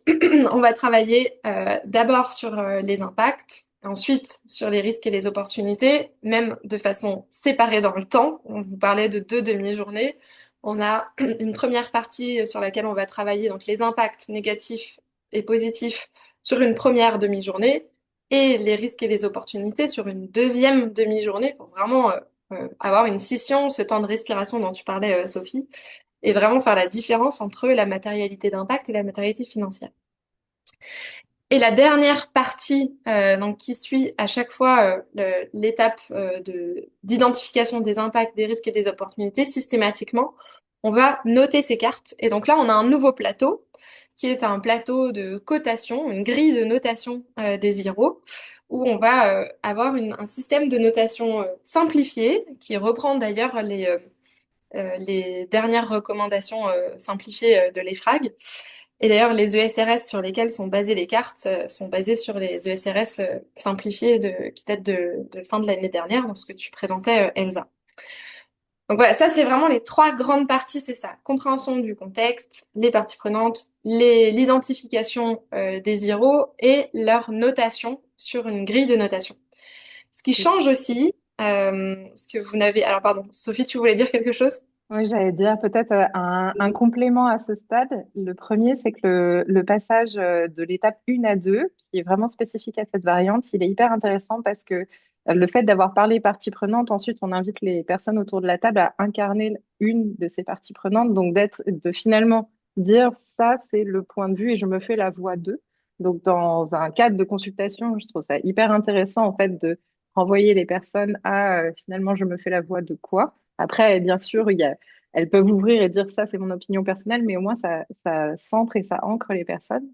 on va travailler d'abord sur les impacts, ensuite sur les risques et les opportunités, même de façon séparée dans le temps. On vous parlait de 2 demi-journées. On a une première partie sur laquelle on va travailler donc les impacts négatifs et positifs sur une première demi-journée et les risques et les opportunités sur une deuxième demi-journée pour vraiment avoir une scission, ce temps de respiration dont tu parlais, Sophie, et vraiment faire la différence entre la matérialité d'impact et la matérialité financière. Et la dernière partie, donc qui suit à chaque fois l'étape d'identification des impacts, des risques et des opportunités, systématiquement, on va noter ces cartes. Et donc là, on a un nouveau plateau qui est un plateau de cotation, une grille de notation des ZIRO, où on va avoir un système de notation simplifié qui reprend d'ailleurs les dernières recommandations simplifiées de l'EFRAG. Et d'ailleurs, les ESRS sur lesquels sont basées les cartes sont basées sur les ESRS simplifiés qui datent de fin de l'année dernière, dans ce que tu présentais, Elsa. Donc voilà, ça c'est vraiment les trois grandes parties, c'est ça. Compréhension du contexte, les parties prenantes, l'identification des ZIRO et leur notation sur une grille de notation. Ce qui change aussi, ce que vous n'avez... Alors pardon, Sophie, tu voulais dire quelque chose? Oui, j'allais dire peut-être un complément à ce stade. Le premier, c'est que le passage de l'étape 1 à 2, qui est vraiment spécifique à cette variante, il est hyper intéressant parce que le fait d'avoir parlé partie prenante, ensuite on invite les personnes autour de la table à incarner une de ces parties prenantes, donc de finalement dire ça, c'est le point de vue et je me fais la voix d'eux. Donc, dans un cadre de consultation, je trouve ça hyper intéressant, en fait, de renvoyer les personnes à finalement, je me fais la voix de quoi. Après, bien sûr, elles peuvent ouvrir et dire ça, c'est mon opinion personnelle, mais au moins, ça centre et ça ancre les personnes.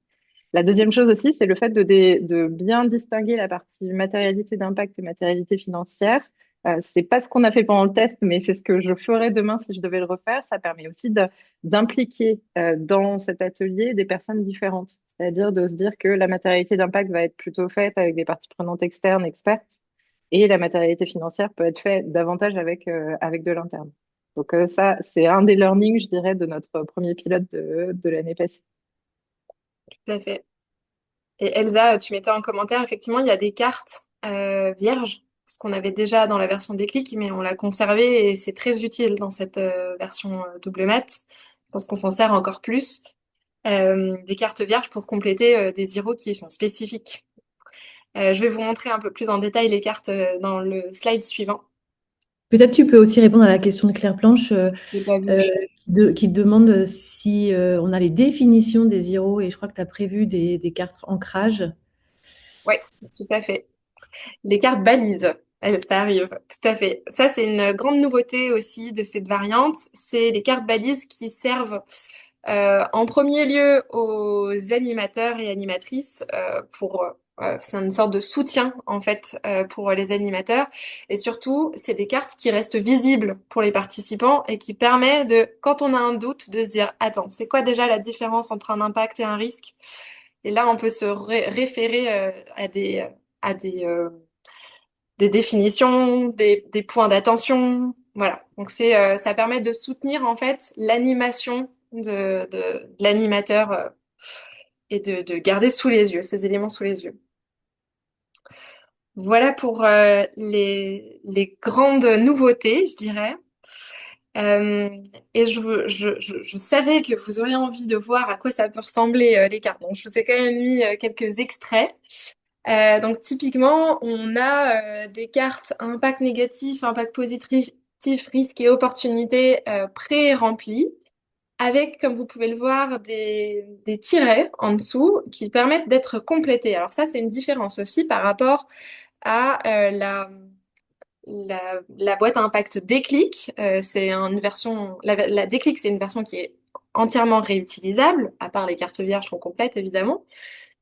La deuxième chose aussi, c'est le fait de bien distinguer la partie matérialité d'impact et matérialité financière. C'est pas ce qu'on a fait pendant le test, mais c'est ce que je ferais demain si je devais le refaire. Ça permet aussi d'impliquer dans cet atelier des personnes différentes. C'est-à-dire de se dire que la matérialité d'impact va être plutôt faite avec des parties prenantes externes, expertes, et la matérialité financière peut être faite davantage avec de l'interne. Donc ça, c'est un des learnings, je dirais, de notre premier pilote de l'année passée. Tout à fait. Et Elsa, tu mettais en commentaire, effectivement, il y a des cartes vierges, ce qu'on avait déjà dans la version déclic, mais on l'a conservé et c'est très utile dans cette version double mat. Je pense qu'on s'en sert encore plus. Des cartes vierges pour compléter des zeros qui sont spécifiques. Je vais vous montrer un peu plus en détail les cartes dans le slide suivant. Peut-être tu peux aussi répondre à la question de Claire Planche Je l'ai pas vu. euh, qui demande si on a les définitions des zeros et je crois que tu as prévu des cartes ancrage. Ouais, tout à fait. Les cartes balises, ça arrive, tout à fait. Ça, c'est une grande nouveauté aussi de cette variante. C'est les cartes balises qui servent en premier lieu aux animateurs et animatrices c'est une sorte de soutien en fait pour les animateurs et surtout c'est des cartes qui restent visibles pour les participants et qui permet de quand on a un doute de se dire attends c'est quoi déjà la différence entre un impact et un risque et là on peut se référer à des définitions, des points d'attention. Voilà. Donc ça permet de soutenir en fait l'animation de l'animateur et de garder sous les yeux ces éléments sous les yeux. Voilà pour les grandes nouveautés, je dirais. Euh, et je savais que vous auriez envie de voir à quoi ça peut ressembler les cartes. Donc je vous ai quand même mis quelques extraits. Donc typiquement, on a des cartes impact négatif, impact positif, risque et opportunité pré-remplies, avec, comme vous pouvez le voir, des tirets en dessous qui permettent d'être complétés. Alors ça, c'est une différence aussi par rapport à la boîte à impact déclic. C'est une version, la déclic, c'est une version qui est entièrement réutilisable, à part les cartes vierges sont complètes évidemment.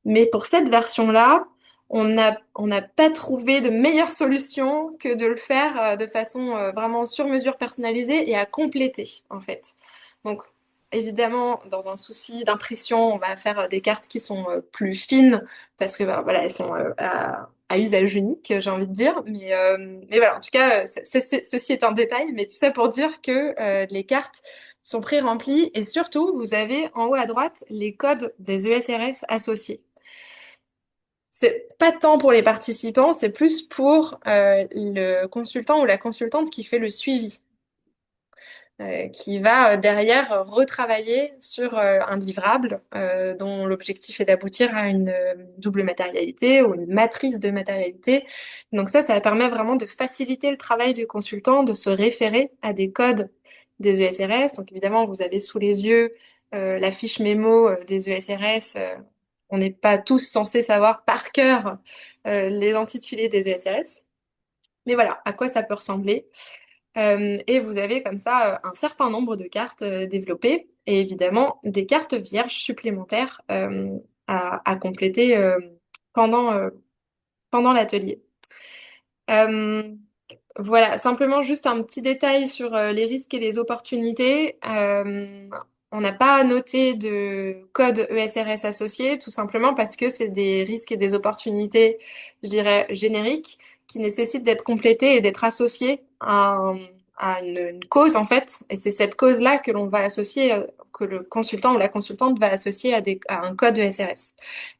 Mais pour cette version-là, on n'a pas trouvé de meilleure solution que de le faire de façon vraiment sur mesure personnalisée et à compléter, en fait. Donc, évidemment, dans un souci d'impression, on va faire des cartes qui sont plus fines parce que bah, voilà, elles sont à usage unique, j'ai envie de dire. Mais voilà, en tout cas, ceci est un détail, mais tout ça pour dire que les cartes sont pré-remplies et surtout, vous avez en haut à droite les codes des ESRS associés. C'est pas tant pour les participants, c'est plus pour le consultant ou la consultante qui fait le suivi, qui va derrière retravailler sur un livrable dont l'objectif est d'aboutir à une double matérialité ou une matrice de matérialité. Donc ça permet vraiment de faciliter le travail du consultant, de se référer à des codes des ESRS. Donc évidemment, vous avez sous les yeux la fiche mémo des ESRS. On n'est pas tous censés savoir par cœur les intitulés des ESRS. Mais voilà, à quoi ça peut ressembler. Et vous avez comme ça un certain nombre de cartes développées et évidemment des cartes vierges supplémentaires à compléter pendant l'atelier. Euh, voilà, simplement juste un petit détail sur les risques et les opportunités. On n'a pas noté de code ESRS associé, tout simplement parce que c'est des risques et des opportunités, je dirais, génériques, qui nécessitent d'être complétés et d'être associés à une cause, en fait. Et c'est cette cause-là que l'on va associer, que le consultant ou la consultante va associer à un code ESRS.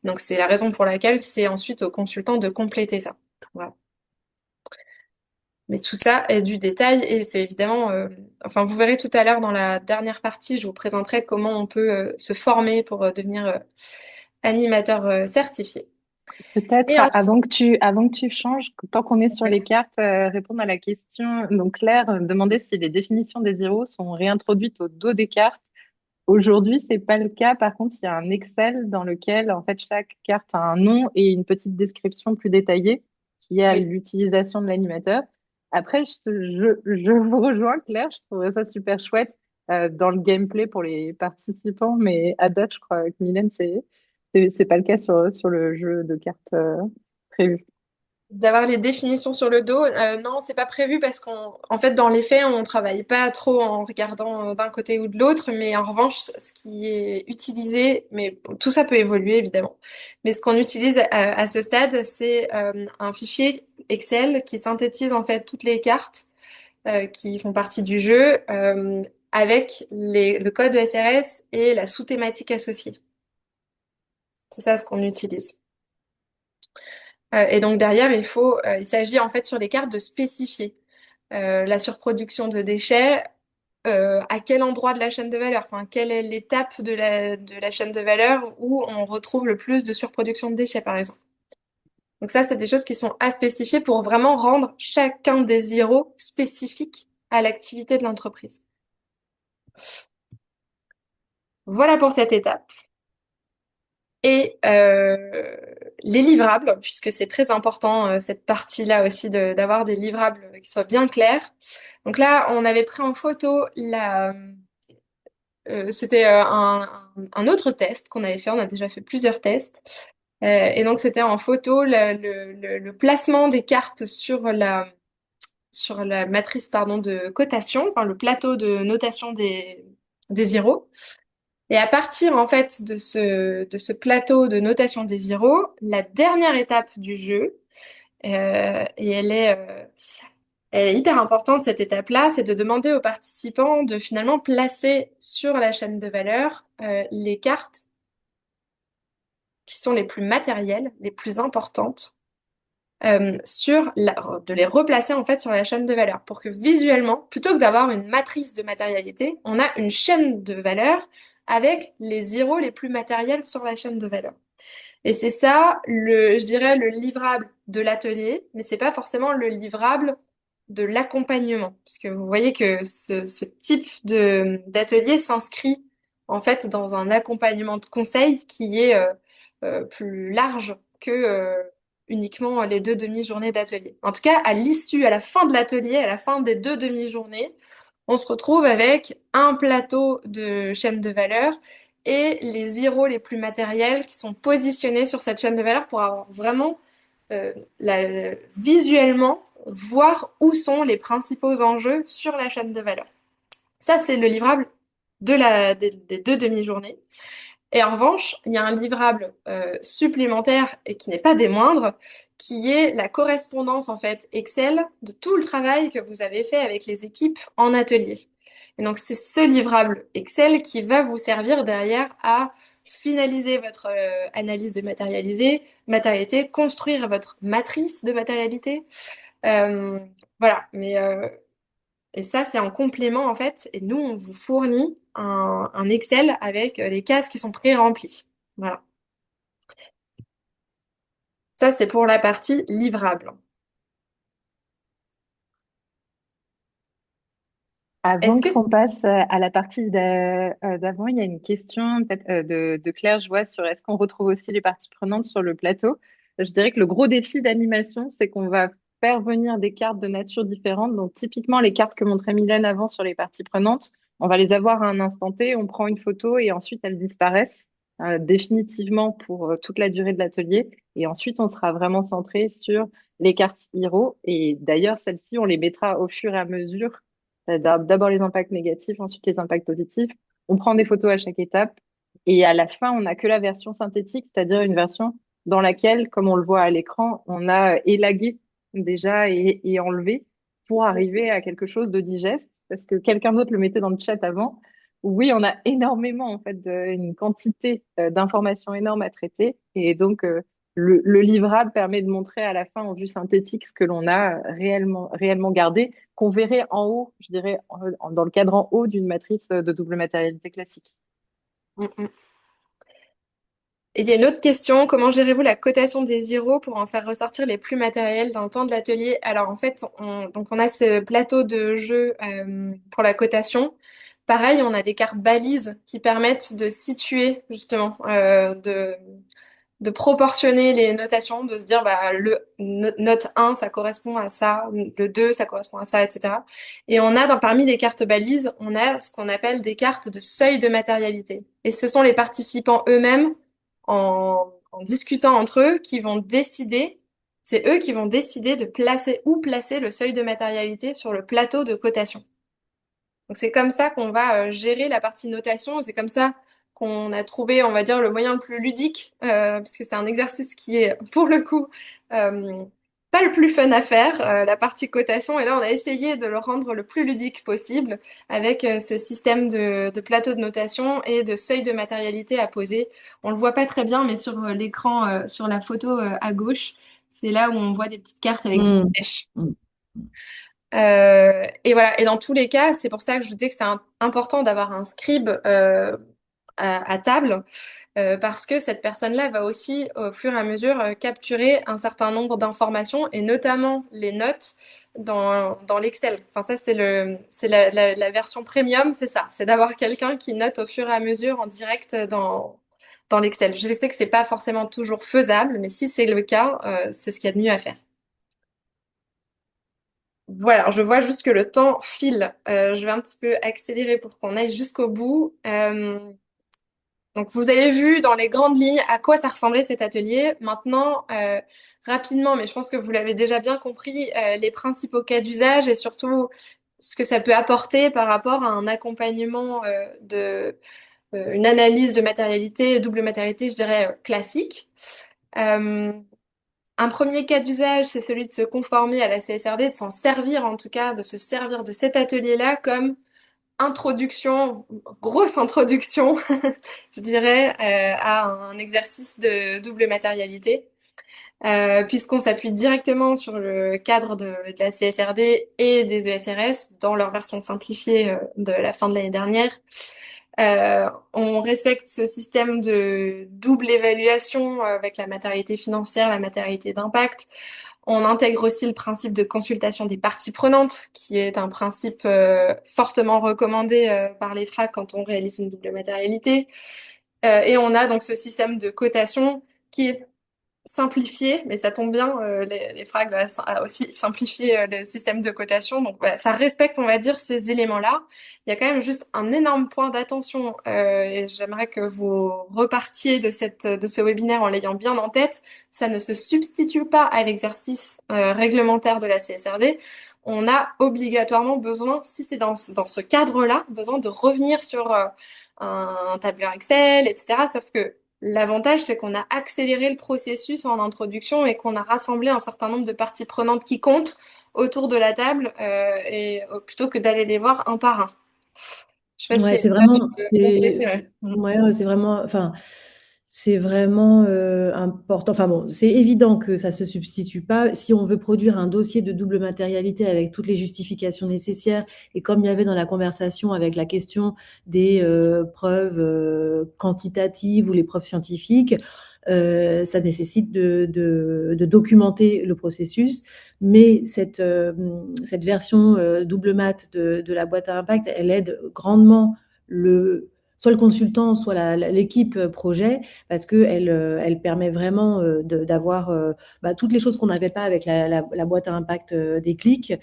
Donc c'est la raison pour laquelle c'est ensuite au consultant de compléter ça. Voilà. Mais tout ça est du détail et c'est évidemment, enfin vous verrez tout à l'heure dans la dernière partie, je vous présenterai comment on peut se former pour devenir animateur certifié. Peut-être Et enfin, avant que tu changes, tant qu'on est sur ouais. les cartes, répondre à la question. Donc Claire demandait si les définitions des zéros sont réintroduites au dos des cartes Aujourd'hui, c'est pas le cas. Par contre, il y a un Excel dans lequel, en fait, chaque carte a un nom et une petite description plus détaillée qui est à Oui. l'utilisation de l'animateur. Après, je vous rejoins, Claire. Je trouverais ça super chouette dans le gameplay pour les participants, mais à date, je crois avec Mylène, c'est pas le cas sur le jeu de cartes prévu. D'avoir les définitions sur le dos, non, c'est pas prévu parce qu'en fait, dans les faits, on travaille pas trop en regardant d'un côté ou de l'autre, mais en revanche, ce qui est utilisé, mais tout ça peut évoluer évidemment, mais ce qu'on utilise à ce stade, c'est un fichier Excel qui synthétise en fait toutes les cartes qui font partie du jeu avec le code SRS et la sous-thématique associée. C'est ça ce qu'on utilise. Et donc derrière, il s'agit en fait sur les cartes de spécifier la surproduction de déchets, à quel endroit de la chaîne de valeur, enfin, quelle est l'étape de la chaîne de valeur où on retrouve le plus de surproduction de déchets, par exemple. Donc ça, c'est des choses qui sont à spécifier pour vraiment rendre chacun des zéros spécifiques à l'activité de l'entreprise. Voilà pour cette étape. Et les livrables, puisque c'est très important, cette partie-là aussi, d'avoir des livrables qui soient bien clairs. Donc là, on avait pris en photo c'était un autre test qu'on avait fait, on a déjà fait plusieurs tests. Et donc c'était en photo le placement des cartes sur la matrice pardon, de cotation, enfin le plateau de notation des zéros. Et à partir en fait de ce plateau de notation des zéros, la dernière étape du jeu, et elle est hyper importante cette étape-là, c'est de demander aux participants de finalement placer sur la chaîne de valeur les cartes qui sont les plus matérielles, les plus importantes, de les replacer en fait sur la chaîne de valeur pour que visuellement, plutôt que d'avoir une matrice de matérialité, on a une chaîne de valeur avec les zéros les plus matériels sur la chaîne de valeur. Et c'est ça, je dirais, le livrable de l'atelier, mais c'est pas forcément le livrable de l'accompagnement. Parce que vous voyez que ce type d'atelier s'inscrit en fait dans un accompagnement de conseil qui est plus large que uniquement les deux demi-journées d'atelier. En tout cas, à l'issue, à la fin de l'atelier, à la fin des deux demi-journées, on se retrouve avec un plateau de chaîne de valeur et les zéros les plus matériels qui sont positionnés sur cette chaîne de valeur pour avoir vraiment visuellement voir où sont les principaux enjeux sur la chaîne de valeur. Ça, c'est le livrable des deux demi-journées. Et en revanche, il y a un livrable supplémentaire et qui n'est pas des moindres, qui est la correspondance en fait Excel de tout le travail que vous avez fait avec les équipes en atelier. Et donc c'est ce livrable Excel qui va vous servir derrière à finaliser votre analyse de matérialité, construire votre matrice de matérialité. Euh, voilà, et ça, c'est en complément, en fait. Et nous, on vous fournit un Excel avec les cases qui sont pré-remplies. Voilà. Ça, c'est pour la partie livrable. Est-ce Avant que... qu'on passe à la partie d'avant, il y a une question peut-être de Claire, je vois, sur est-ce qu'on retrouve aussi les parties prenantes sur le plateau. Je dirais que le gros défi d'animation, c'est qu'on va faire venir des cartes de nature différente. Donc, typiquement, les cartes que montrait Mylène avant sur les parties prenantes, on va les avoir à un instant T, on prend une photo et ensuite elles disparaissent définitivement pour toute la durée de l'atelier. Et ensuite, on sera vraiment centré sur les cartes Hero. Et d'ailleurs, celles-ci, on les mettra au fur et à mesure d'abord les impacts négatifs, ensuite les impacts positifs. On prend des photos à chaque étape et à la fin, on n'a que la version synthétique, c'est-à-dire une version dans laquelle, comme on le voit à l'écran, on a élagué déjà et enlevé pour arriver à quelque chose de digeste, parce que quelqu'un d'autre le mettait dans le chat avant. Oui, on a énormément, en fait, une quantité d'informations énormes à traiter. Et donc, le livrable permet de montrer à la fin en vue synthétique ce que l'on a réellement gardé, qu'on verrait en haut, je dirais, dans le cadre en haut d'une matrice de double matérialité classique. Mm, mm. Et il y a une autre question, comment gérez-vous la cotation des zéros pour en faire ressortir les plus matériels dans le temps de l'atelier? Alors en fait, donc on a ce plateau de jeu pour la cotation. Pareil, on a des cartes balises qui permettent de situer justement, de proportionner les notations, de se dire bah, note 1, ça correspond à ça, le 2, ça correspond à ça, etc. Et on a parmi les cartes balises, on a ce qu'on appelle des cartes de seuil de matérialité. Et ce sont les participants eux-mêmes, en discutant entre eux, qui vont décider, c'est eux qui vont décider de placer le seuil de matérialité sur le plateau de cotation. Donc c'est comme ça qu'on va gérer la partie notation. C'est comme ça qu'on a trouvé, on va dire, le moyen le plus ludique, parce que c'est un exercice qui est, pour le coup, euh, pas le plus fun à faire, la partie cotation. Et là, on a essayé de le rendre le plus ludique possible avec ce système de plateau de notation et de seuil de matérialité à poser. On le voit pas très bien, mais sur l'écran, sur la photo à gauche, c'est là où on voit des petites cartes avec des Mm. flèches. Mm. Et voilà. Et dans tous les cas, c'est pour ça que je vous dis que c'est important d'avoir un scribe à table, parce que cette personne-là va aussi, au fur et à mesure, capturer un certain nombre d'informations et notamment les notes dans l'Excel. Enfin, ça, c'est la version premium, c'est ça. C'est d'avoir quelqu'un qui note au fur et à mesure en direct dans l'Excel. Je sais que c'est pas forcément toujours faisable, mais si c'est le cas, c'est ce qu'il y a de mieux à faire. Voilà, alors je vois juste que le temps file. Je vais un petit peu accélérer pour qu'on aille jusqu'au bout. Donc, vous avez vu dans les grandes lignes à quoi ça ressemblait cet atelier. Maintenant, rapidement, mais je pense que vous l'avez déjà bien compris, les principaux cas d'usage et surtout ce que ça peut apporter par rapport à un accompagnement une analyse de matérialité, double matérialité, je dirais, classique. Euh, un premier cas d'usage, c'est celui de se conformer à la CSRD, de s'en servir en tout cas, de se servir de cet atelier-là comme introduction, grosse introduction, je dirais, à un exercice de double matérialité, puisqu'on s'appuie directement sur le cadre de la CSRD et des ESRS dans leur version simplifiée de la fin de l'année dernière. On respecte ce système de double évaluation avec la matérialité financière, la matérialité d'impact. On intègre aussi le principe de consultation des parties prenantes, qui est un principe fortement recommandé par les FRAC quand on réalise une double matérialité. Et on a donc ce système de cotation qui est simplifié, mais ça tombe bien, les FRAG a aussi simplifié le système de cotation. Donc voilà, ça respecte, on va dire, ces éléments-là. Il y a quand même juste un énorme point d'attention, et j'aimerais que vous repartiez de ce webinaire en l'ayant bien en tête. Ça ne se substitue pas à l'exercice réglementaire de la CSRD. On a obligatoirement besoin, si c'est dans ce cadre-là, besoin de revenir sur un tableur Excel, etc. Sauf que l'avantage, c'est qu'on a accéléré le processus en introduction et qu'on a rassemblé un certain nombre de parties prenantes qui comptent autour de la table, plutôt que d'aller les voir un par un. Je sais pas si Ouais, c'est c'est vraiment, complété. Ouais. ouais, c'est vraiment, enfin, c'est vraiment important. Enfin bon, c'est évident que ça se substitue pas. Si on veut produire un dossier de double matérialité avec toutes les justifications nécessaires, et comme il y avait dans la conversation avec la question des preuves quantitatives ou les preuves scientifiques, ça nécessite de documenter le processus. Mais cette version double mat de la boîte à impact, elle aide grandement soit le consultant, soit l'équipe projet, parce qu'elle elle permet vraiment d'avoir toutes les choses qu'on n'avait pas avec la boîte à impact des clics,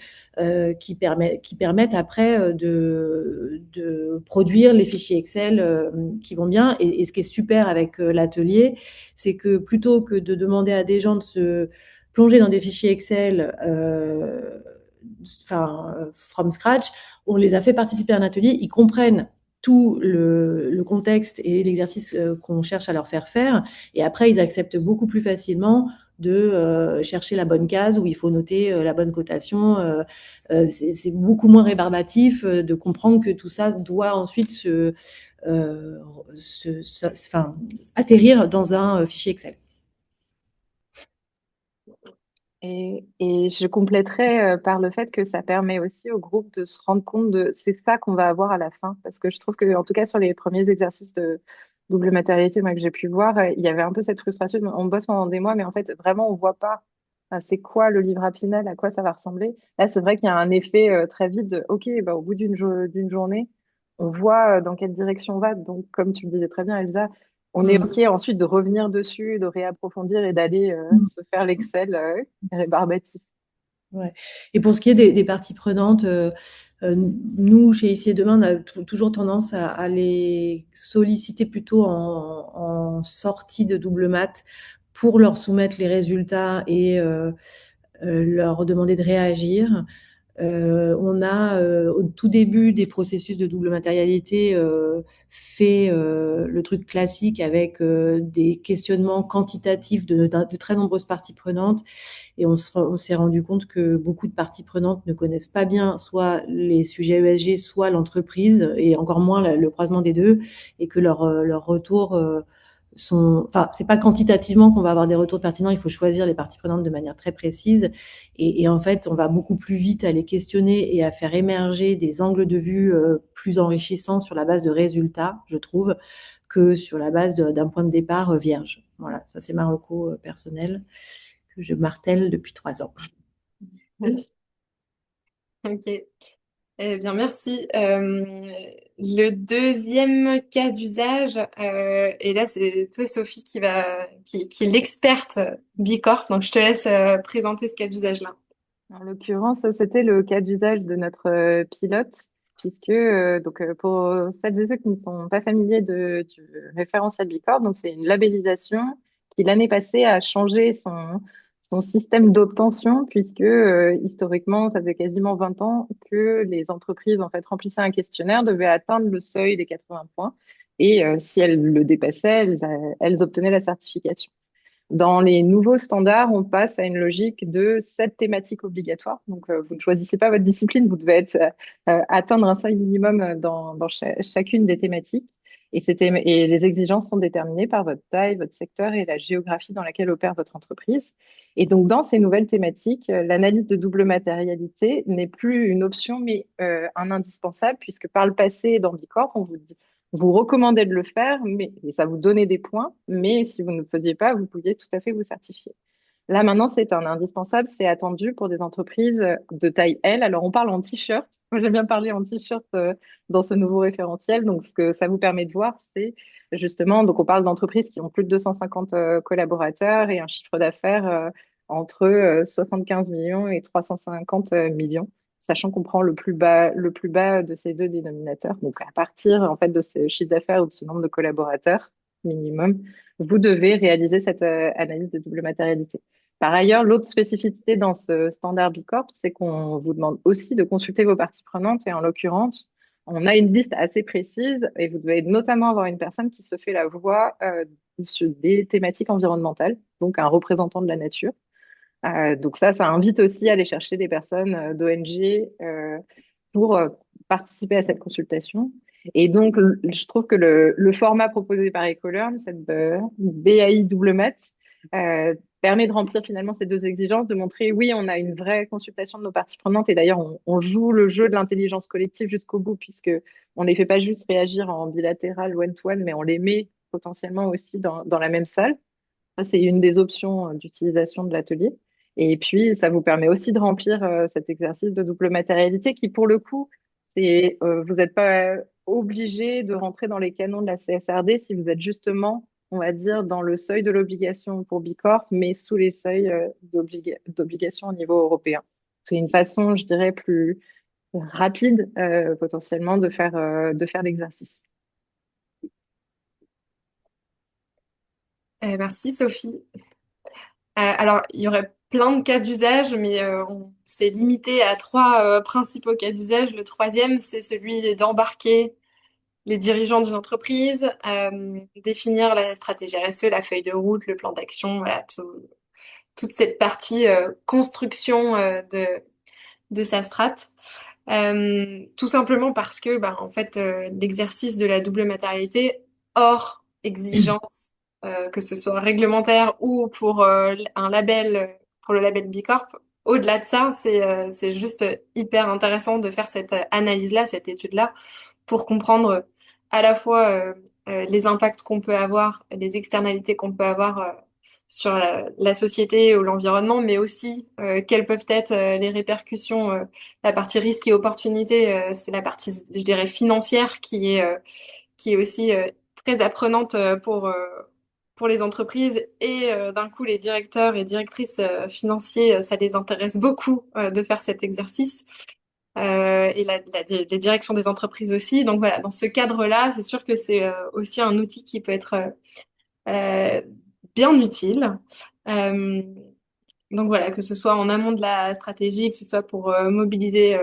qui permettent après de produire les fichiers Excel qui vont bien. Et ce qui est super avec l'atelier, c'est que plutôt que de demander à des gens de se plonger dans des fichiers Excel from scratch, on les a fait participer à un atelier, ils comprennent tout le contexte et l'exercice qu'on cherche à leur faire. Et après, ils acceptent beaucoup plus facilement de chercher la bonne case où il faut noter la bonne cotation. C'est beaucoup moins rébarbatif de comprendre que tout ça doit ensuite atterrir dans un fichier Excel. Et je compléterai par le fait que ça permet aussi au groupe de se rendre compte de c'est ça qu'on va avoir à la fin. Parce que je trouve que, en tout cas, sur les premiers exercices de double matérialité moi, que j'ai pu voir, il y avait un peu cette frustration. On bosse pendant des mois, mais en fait, vraiment, on voit pas c'est quoi le livre à final, à quoi ça va ressembler. Là, c'est vrai qu'il y a un effet très vite de OK, bah, au bout d'une journée, on voit dans quelle direction on va. Donc, comme tu le disais très bien, Elsa, on est OK Mm. ensuite de revenir dessus, de réapprofondir et d'aller Mm. se faire l'Excel rébarbatif. Ouais. Et pour ce qui est des parties prenantes, nous, chez Ici et Demain, on a toujours tendance à les solliciter plutôt en sortie de double mat pour leur soumettre les résultats et leur demander de réagir. On a, au tout début des processus de double matérialité, fait le truc classique avec des questionnements quantitatifs de très nombreuses parties prenantes. Et on s'est rendu compte que beaucoup de parties prenantes ne connaissent pas bien soit les sujets ESG, soit l'entreprise, et encore moins le croisement des deux, et que leurs retours sont, enfin, c'est pas quantitativement qu'on va avoir des retours pertinents, il faut choisir les parties prenantes de manière très précise. Et en fait, on va beaucoup plus vite à les questionner et à faire émerger des angles de vue plus enrichissants sur la base de résultats, je trouve, que sur la base d'un point de départ vierge. Voilà, ça c'est ma reco personnelle que je martèle depuis 3 ans. Ok. Eh bien, merci. Le deuxième cas d'usage, et là, c'est toi, Sophie, qui est l'experte Bicorp. Donc, je te laisse présenter ce cas d'usage-là. En l'occurrence, c'était le cas d'usage de notre pilote, puisque pour celles et ceux qui ne sont pas familiers du référentiel Bicorp, donc c'est une labellisation qui l'année passée a changé son système d'obtention, puisque historiquement, ça faisait quasiment 20 ans que les entreprises en fait remplissaient un questionnaire, devaient atteindre le seuil des 80 points, et si elles le dépassaient, elles obtenaient la certification. Dans les nouveaux standards, on passe à une logique de 7 thématiques obligatoires. Donc, vous ne choisissez pas votre discipline, vous devez atteindre un seuil minimum dans chacune des thématiques. Et les exigences sont déterminées par votre taille, votre secteur et la géographie dans laquelle opère votre entreprise. Et donc, dans ces nouvelles thématiques, l'analyse de double matérialité n'est plus une option, mais un indispensable, puisque par le passé, dans Bicorp, on vous recommandez de le faire, mais et ça vous donnait des points, mais si vous ne le faisiez pas, vous pouviez tout à fait vous certifier. Là, maintenant, c'est un indispensable, c'est attendu pour des entreprises de taille L. Alors, on parle en t-shirt. Moi, j'aime bien parler en t-shirt dans ce nouveau référentiel. Donc, ce que ça vous permet de voir, c'est justement, donc on parle d'entreprises qui ont plus de 250 collaborateurs et un chiffre d'affaires entre 75 millions et 350 millions, sachant qu'on prend le plus bas de ces deux dénominateurs. Donc, à partir en fait de ce chiffre d'affaires ou de ce nombre de collaborateurs minimum, vous devez réaliser cette analyse de double matérialité. Par ailleurs, l'autre spécificité dans ce standard Bicorp, c'est qu'on vous demande aussi de consulter vos parties prenantes et en l'occurrence, on a une liste assez précise et vous devez notamment avoir une personne qui se fait la voix sur des thématiques environnementales, donc un représentant de la nature. Donc ça invite aussi à aller chercher des personnes d'ONG pour participer à cette consultation. Et donc, je trouve que le format proposé par Ecolearn, cette BAI double mat, permet de remplir finalement ces deux exigences, de montrer, oui, on a une vraie consultation de nos parties prenantes. Et d'ailleurs, on joue le jeu de l'intelligence collective jusqu'au bout, puisque on les fait pas juste réagir en bilatéral, one-to-one, mais on les met potentiellement aussi dans la même salle. Ça, c'est une des options d'utilisation de l'atelier. Et puis, ça vous permet aussi de remplir cet exercice de double matérialité qui, pour le coup, vous n'êtes pas obligé de rentrer dans les canons de la CSRD si vous êtes justement, on va dire, dans le seuil de l'obligation pour Bicorp, mais sous les seuils d'obligation au niveau européen. C'est une façon, je dirais, plus rapide potentiellement de faire l'exercice. Merci, Sophie. Alors, il y aurait plein de cas d'usage, mais on s'est limité à trois principaux cas d'usage. Le troisième, c'est celui d'embarquer les dirigeants d'une entreprise, définir la stratégie RSE, la feuille de route, le plan d'action, voilà, toute cette partie construction de sa strate. Tout simplement parce que, bah, en fait, l'exercice de la double matérialité, hors exigence, que ce soit réglementaire ou pour un label, pour le label Bicorp, au-delà de ça, c'est juste hyper intéressant de faire cette analyse-là, cette étude-là, pour comprendre à la fois les impacts qu'on peut avoir, les externalités qu'on peut avoir sur la société ou l'environnement, mais aussi quelles peuvent être les répercussions. La partie risque et opportunité, c'est la partie, je dirais, financière qui est aussi très apprenante pour les entreprises. Et d'un coup, les directeurs et directrices financiers, ça les intéresse beaucoup de faire cet exercice. Et les directions des entreprises aussi. Donc voilà, dans ce cadre-là, c'est sûr que c'est aussi un outil qui peut être euh, bien utile. Euh, donc voilà, que ce soit en amont de la stratégie, que ce soit pour mobiliser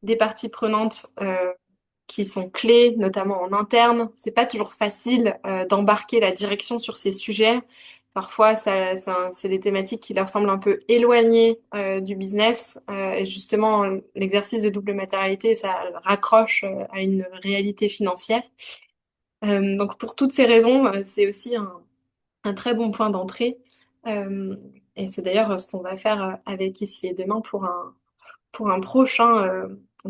des parties prenantes qui sont clés, notamment en interne. C'est pas toujours facile d'embarquer la direction sur ces sujets. Parfois, c'est des thématiques qui leur semblent un peu éloignées du business. Et justement, l'exercice de double matérialité, ça raccroche à une réalité financière. Donc, pour toutes ces raisons, c'est aussi un très bon point d'entrée. Euh, et c'est d'ailleurs ce qu'on va faire avec Ici et Demain pour une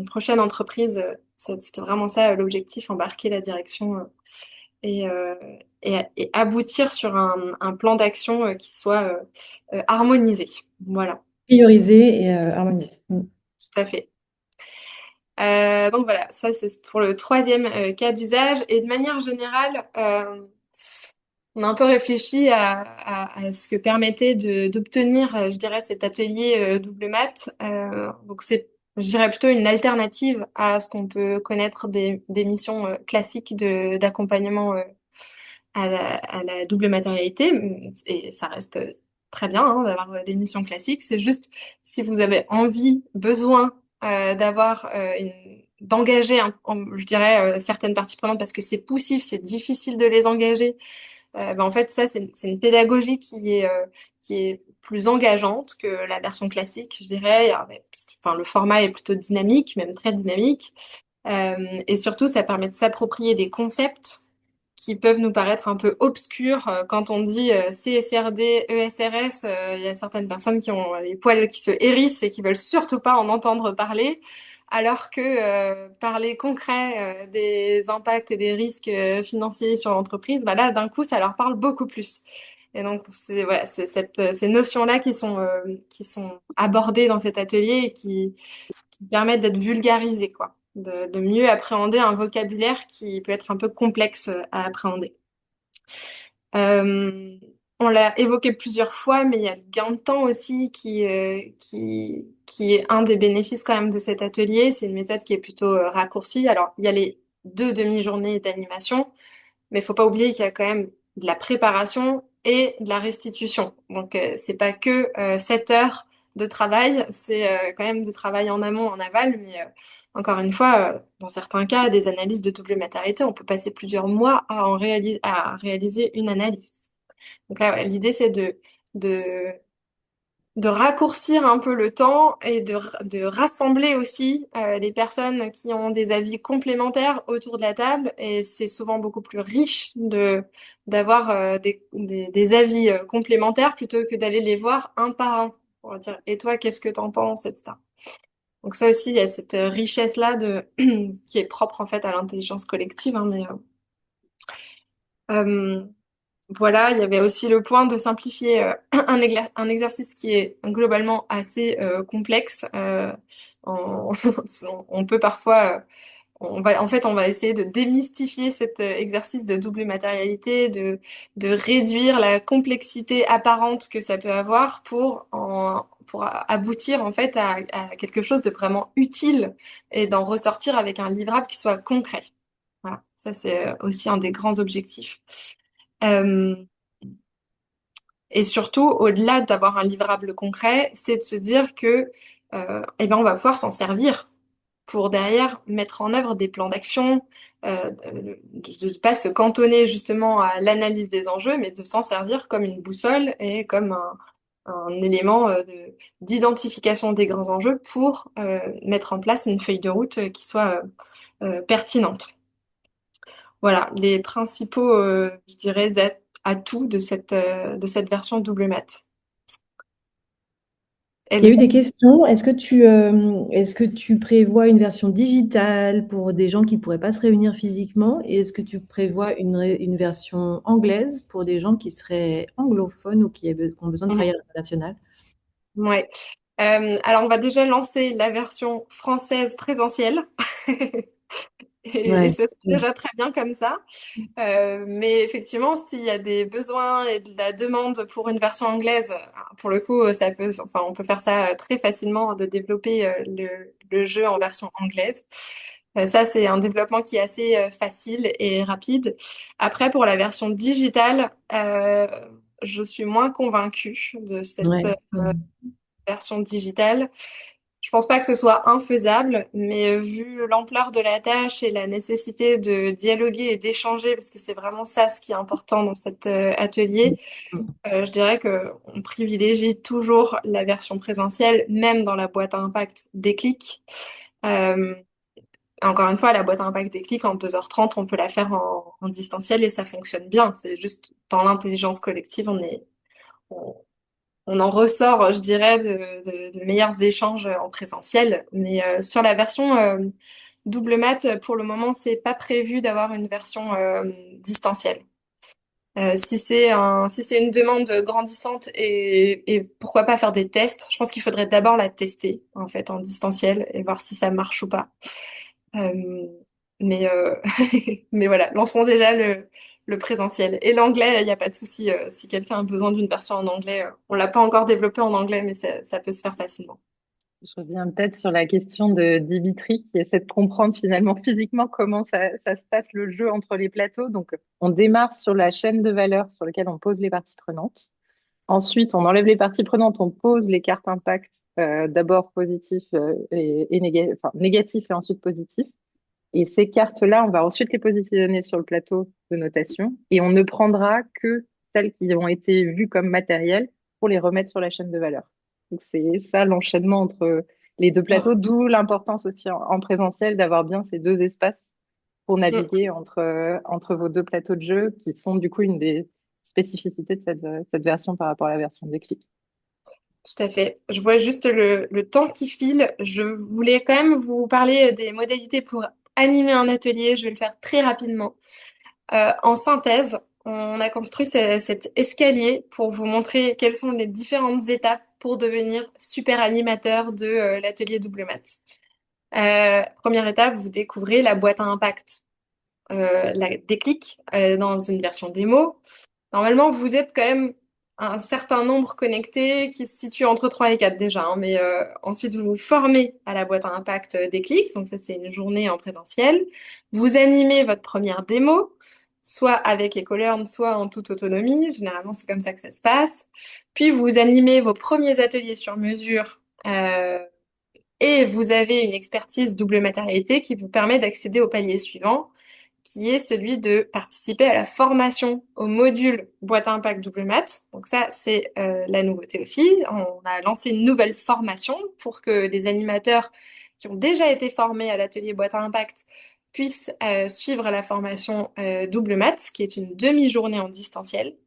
prochaine entreprise. C'était vraiment ça l'objectif, embarquer la direction et, euh, et aboutir sur un plan d'action qui soit harmonisé. Voilà, Prioriser et harmoniser. Mm. tout à fait. Donc voilà, ça c'est pour le troisième cas d'usage. Et de manière générale, on a un peu réfléchi à ce que permettait d'obtenir, je dirais, cet atelier double maths. Donc c'est, je dirais plutôt une alternative à ce qu'on peut connaître des missions classiques d'accompagnement à la double matérialité. Et ça reste très bien hein, d'avoir des missions classiques. C'est juste si vous avez envie, besoin d'engager, je dirais, certaines parties prenantes parce que c'est poussif, c'est difficile de les engager ben, en fait, ça, c'est une pédagogie qui est plus engageante que la version classique, je dirais. Enfin, le format est plutôt dynamique, même très dynamique. Et surtout, ça permet de s'approprier des concepts qui peuvent nous paraître un peu obscurs. Quand on dit CSRD, ESRS, il y a certaines personnes qui ont les poils qui se hérissent et qui veulent surtout pas en entendre parler, alors que parler concret des impacts et des risques financiers sur l'entreprise, bah là, d'un coup, ça leur parle beaucoup plus. Et donc, c'est voilà, c'est ces notions-là qui sont abordées dans cet atelier et qui permettent d'être vulgarisées, quoi, de mieux appréhender un vocabulaire qui peut être un peu complexe à appréhender. Euh, on l'a évoqué plusieurs fois, mais il y a le gain de temps aussi qui est un des bénéfices quand même de cet atelier. C'est une méthode qui est plutôt raccourcie. Alors, il y a les 2 demi-journées d'animation, mais il faut pas oublier qu'il y a quand même de la préparation et de la restitution. Donc, c'est pas que 7 heures de travail, c'est quand même du travail en amont, en aval, mais encore une fois, dans certains cas, des analyses de double matérialité, on peut passer plusieurs mois à réaliser une analyse. Donc là, ouais, l'idée, c'est de, de raccourcir un peu le temps et de rassembler aussi des personnes qui ont des avis complémentaires autour de la table. Et c'est souvent beaucoup plus riche d'avoir des avis complémentaires plutôt que d'aller les voir un par un pour dire, et toi, qu'est-ce que t'en penses, etc. Donc ça aussi, il y a cette richesse-là qui est propre en fait à l'intelligence collective, hein, mais euh, voilà, il y avait aussi le point de simplifier un exercice qui est globalement assez complexe. On, on peut parfois, en fait, on va essayer de démystifier cet exercice de double matérialité, de réduire la complexité apparente que ça peut avoir pour aboutir en fait à quelque chose de vraiment utile et d'en ressortir avec un livrable qui soit concret. Voilà, ça c'est aussi un des grands objectifs. Euh, et surtout, au-delà d'avoir un livrable concret, c'est de se dire que, eh ben, on va pouvoir s'en servir pour derrière mettre en œuvre des plans d'action, de ne pas se cantonner justement à l'analyse des enjeux, mais de s'en servir comme une boussole et comme un élément d'identification des grands enjeux pour mettre en place une feuille de route qui soit pertinente. Voilà, les principaux, je dirais, atouts de cette version double mat. Il y a eu Elsa. des questions. Est-ce que tu prévois une version digitale pour des gens qui ne pourraient pas se réunir physiquement? Et est-ce que tu prévois une version anglaise pour des gens qui seraient anglophones ou qui ont besoin de travailler à l'international? Ouais. Alors, on va déjà lancer la version française présentielle. Et Ouais. ça, c'est déjà très bien comme ça. Mais effectivement, s'il y a des besoins et de la demande pour une version anglaise, pour le coup, enfin, on peut faire ça très facilement de développer le jeu en version anglaise. Ça, c'est un développement qui est assez facile et rapide. Après, pour la version digitale, je suis moins convaincue de cette Ouais. Mm. version digitale. Je pense pas que ce soit infaisable, mais vu l'ampleur de la tâche et la nécessité de dialoguer et d'échanger, parce que c'est vraiment ça ce qui est important dans cet atelier, Mm. je dirais que on privilégie toujours la version présentielle, même dans la boîte à impact Déclic. Euh, Encore une fois, la boîte à impact Déclic, en 2h30, on peut la faire en distanciel et ça fonctionne bien. C'est juste dans l'intelligence collective, on en ressort, je dirais, de meilleurs échanges en présentiel. Mais sur la version double mat, pour le moment, c'est pas prévu d'avoir une version distancielle. Si c'est une demande grandissante et pourquoi pas faire des tests, je pense qu'il faudrait d'abord la tester en fait en distanciel et voir si ça marche ou pas. Euh, mais mais voilà, lançons déjà le présentiel. Et l'anglais, il n'y a pas de souci. Si quelqu'un a besoin d'une version en anglais, on l'a pas encore développé en anglais, mais ça peut se faire facilement. Je reviens peut-être sur la question de Dimitri qui essaie de comprendre finalement physiquement comment ça se passe le jeu entre les plateaux. Donc, on démarre sur la chaîne de valeur sur laquelle on pose les parties prenantes. Ensuite, on enlève les parties prenantes, on pose les cartes impact, d'abord positif enfin, négatif et ensuite positif. Et ces cartes-là, on va ensuite les positionner sur le plateau de notation et on ne prendra que celles qui ont été vues comme matérielles pour les remettre sur la chaîne de valeur. Donc c'est ça l'enchaînement entre les deux Mm, plateaux, d'où l'importance aussi en présentiel d'avoir bien ces deux espaces pour mm, naviguer entre vos deux plateaux de jeu qui sont du coup une des spécificités de cette version par rapport à la version déclic. tout à fait. Je vois juste le temps qui file. Je voulais quand même vous parler des modalités pour animer un atelier. Je vais le faire très rapidement. En synthèse, on a construit cet escalier pour vous montrer quelles sont les différentes étapes pour devenir super animateur de l'atelier double mat. Première étape, vous découvrez la boîte à impact, la déclic dans une version démo. Normalement, vous êtes quand même un certain nombre connectés qui se situe entre 3 et 4 déjà, hein, mais ensuite vous vous formez à la boîte à impact Déclic, donc ça c'est une journée en présentiel. Vous animez votre première démo, soit avec EcoLearn, soit en toute autonomie. Généralement, c'est comme ça que ça se passe. Puis vous animez vos premiers ateliers sur mesure. Et vous avez une expertise double matérialité qui vous permet d'accéder au palier suivant, qui est celui de participer à la formation au module boîte à impact double mat. Donc ça, c'est la nouveauté aussi. On a lancé une nouvelle formation pour que les animateurs qui ont déjà été formés à l'atelier boîte à impact puissent suivre la formation double mat, qui est une demi-journée en distanciel.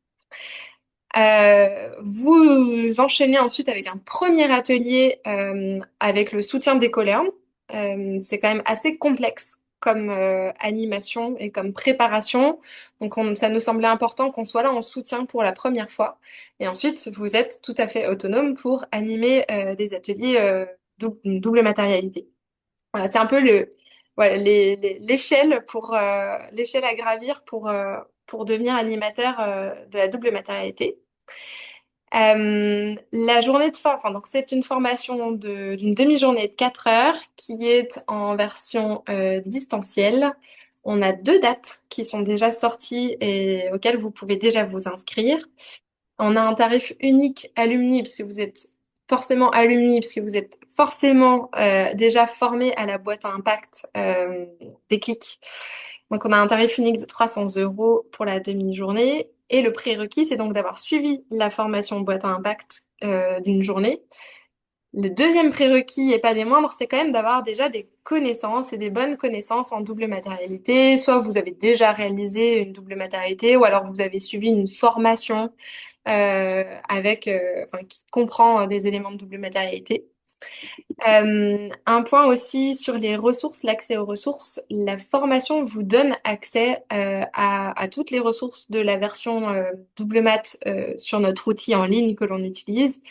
Vous enchaînez ensuite avec un premier atelier avec le soutien des collègues. C'est quand même assez complexe comme animation et comme préparation. Donc ça nous semblait important qu'on soit là en soutien pour la première fois. Et ensuite, vous êtes tout à fait autonome pour animer des ateliers double matérialité. Voilà, c'est un peu voilà, l'échelle l'échelle à gravir pour devenir animateur de la double matérialité. La journée enfin, donc c'est une formation d'une demi-journée de 4 heures qui est en version distancielle. On a 2 dates qui sont déjà sorties et auxquelles vous pouvez déjà vous inscrire. On a un tarif unique alumni parce que vous êtes forcément alumni, parce que vous êtes forcément déjà formé à la boîte à impact des clics. Donc on a un tarif unique de 300 euros pour la demi-journée. Et le prérequis, c'est donc d'avoir suivi la formation boîte à impact d'une journée. Le deuxième prérequis, et pas des moindres, c'est quand même d'avoir déjà des connaissances et des bonnes connaissances en double matérialité. Soit vous avez déjà réalisé une double matérialité, ou alors vous avez suivi une formation enfin, qui comprend des éléments de double matérialité. Un point aussi sur les ressources, l'accès aux ressources. La formation vous donne accès à toutes les ressources de la version double mat sur notre outil en ligne que l'on utilise.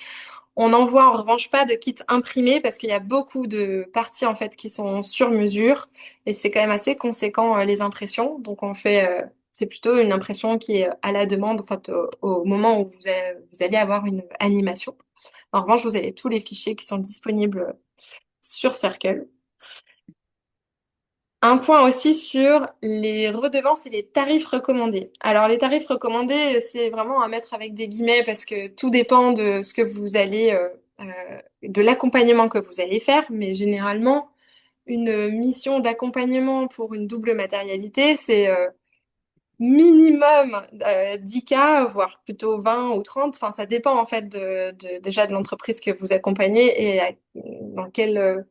On n'envoie en revanche pas de kit imprimé parce qu'il y a beaucoup de parties en fait qui sont sur mesure et c'est quand même assez conséquent les impressions. Donc c'est plutôt une impression qui est à la demande en fait, au moment où vous allez avoir une animation. En revanche, vous avez tous les fichiers qui sont disponibles sur Circle. Un point aussi sur les redevances et les tarifs recommandés. Alors, les tarifs recommandés, c'est vraiment à mettre avec des guillemets parce que tout dépend de ce que vous allez, de l'accompagnement que vous allez faire. Mais généralement, une mission d'accompagnement pour une double matérialité, c'est minimum 10K, voire plutôt 20 ou 30. Enfin, ça dépend en fait déjà de l'entreprise que vous accompagnez et dans quelle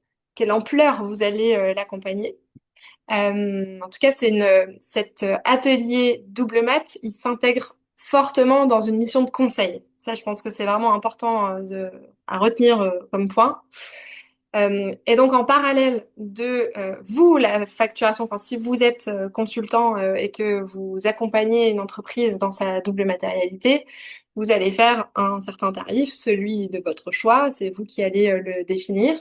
ampleur vous allez l'accompagner. En tout cas, cet atelier double mat, il s'intègre fortement dans une mission de conseil. Ça, je pense que c'est vraiment important à retenir comme point. Et donc, en parallèle de vous, la facturation, enfin, si vous êtes consultant et que vous accompagnez une entreprise dans sa double matérialité, vous allez faire un certain tarif, celui de votre choix, c'est vous qui allez le définir.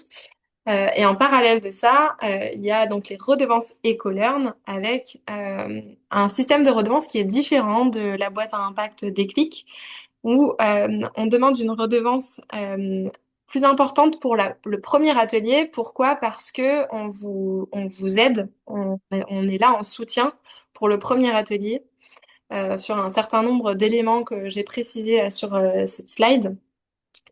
Et en parallèle de ça, il y a donc les redevances EcoLearn avec un système de redevances qui est différent de la boîte à impact Déclic, où on demande une redevance plus importante pour le premier atelier. Pourquoi? Parce que on vous aide, on est là en soutien pour le premier atelier sur un certain nombre d'éléments que j'ai précisés sur cette slide.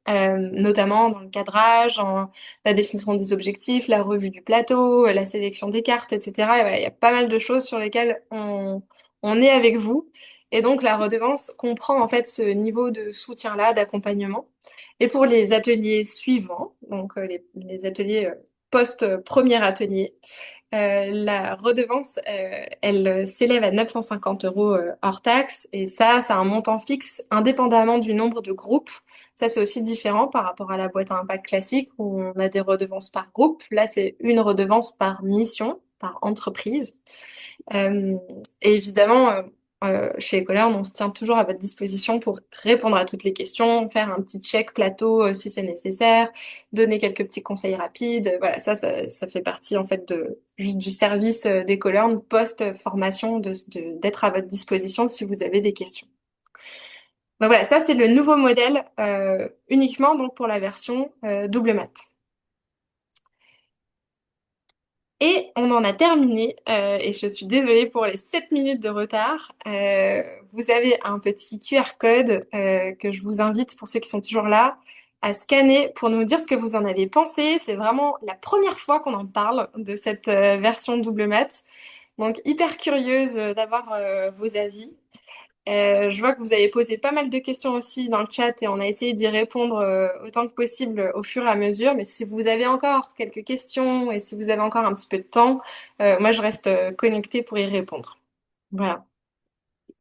Notamment dans le cadrage, en la définition des objectifs, la revue du plateau, la sélection des cartes, etc. Et voilà, il y a pas mal de choses sur lesquelles on est avec vous. Et donc la redevance comprend en fait ce niveau de soutien-là, d'accompagnement. Et pour les ateliers suivants, donc les ateliers post-premier atelier, la redevance, elle s'élève à 950 euros hors taxe et ça, c'est un montant fixe indépendamment du nombre de groupes. Ça, c'est aussi différent par rapport à la boîte à impact classique où on a des redevances par groupe. Là, c'est une redevance par mission, par entreprise. Euh, et évidemment, chez Ecolern, on se tient toujours à votre disposition pour répondre à toutes les questions, faire un petit check plateau si c'est nécessaire, donner quelques petits conseils rapides. Voilà, ça fait partie en fait juste du service d'Ecolern post-formation d'être à votre disposition si vous avez des questions. Ben voilà, ça c'est le nouveau modèle uniquement donc pour la version double mat. Et on en a terminé, et je suis désolée pour les 7 minutes de retard. Vous avez un petit QR code que je vous invite, pour ceux qui sont toujours là, à scanner pour nous dire ce que vous en avez pensé. C'est vraiment la première fois qu'on en parle de cette version double mat. Donc hyper curieuse d'avoir vos avis. Je vois que vous avez posé pas mal de questions aussi dans le chat et on a essayé d'y répondre autant que possible au fur et à mesure. Mais si vous avez encore quelques questions et si vous avez encore un petit peu de temps, moi je reste connectée pour y répondre. Voilà.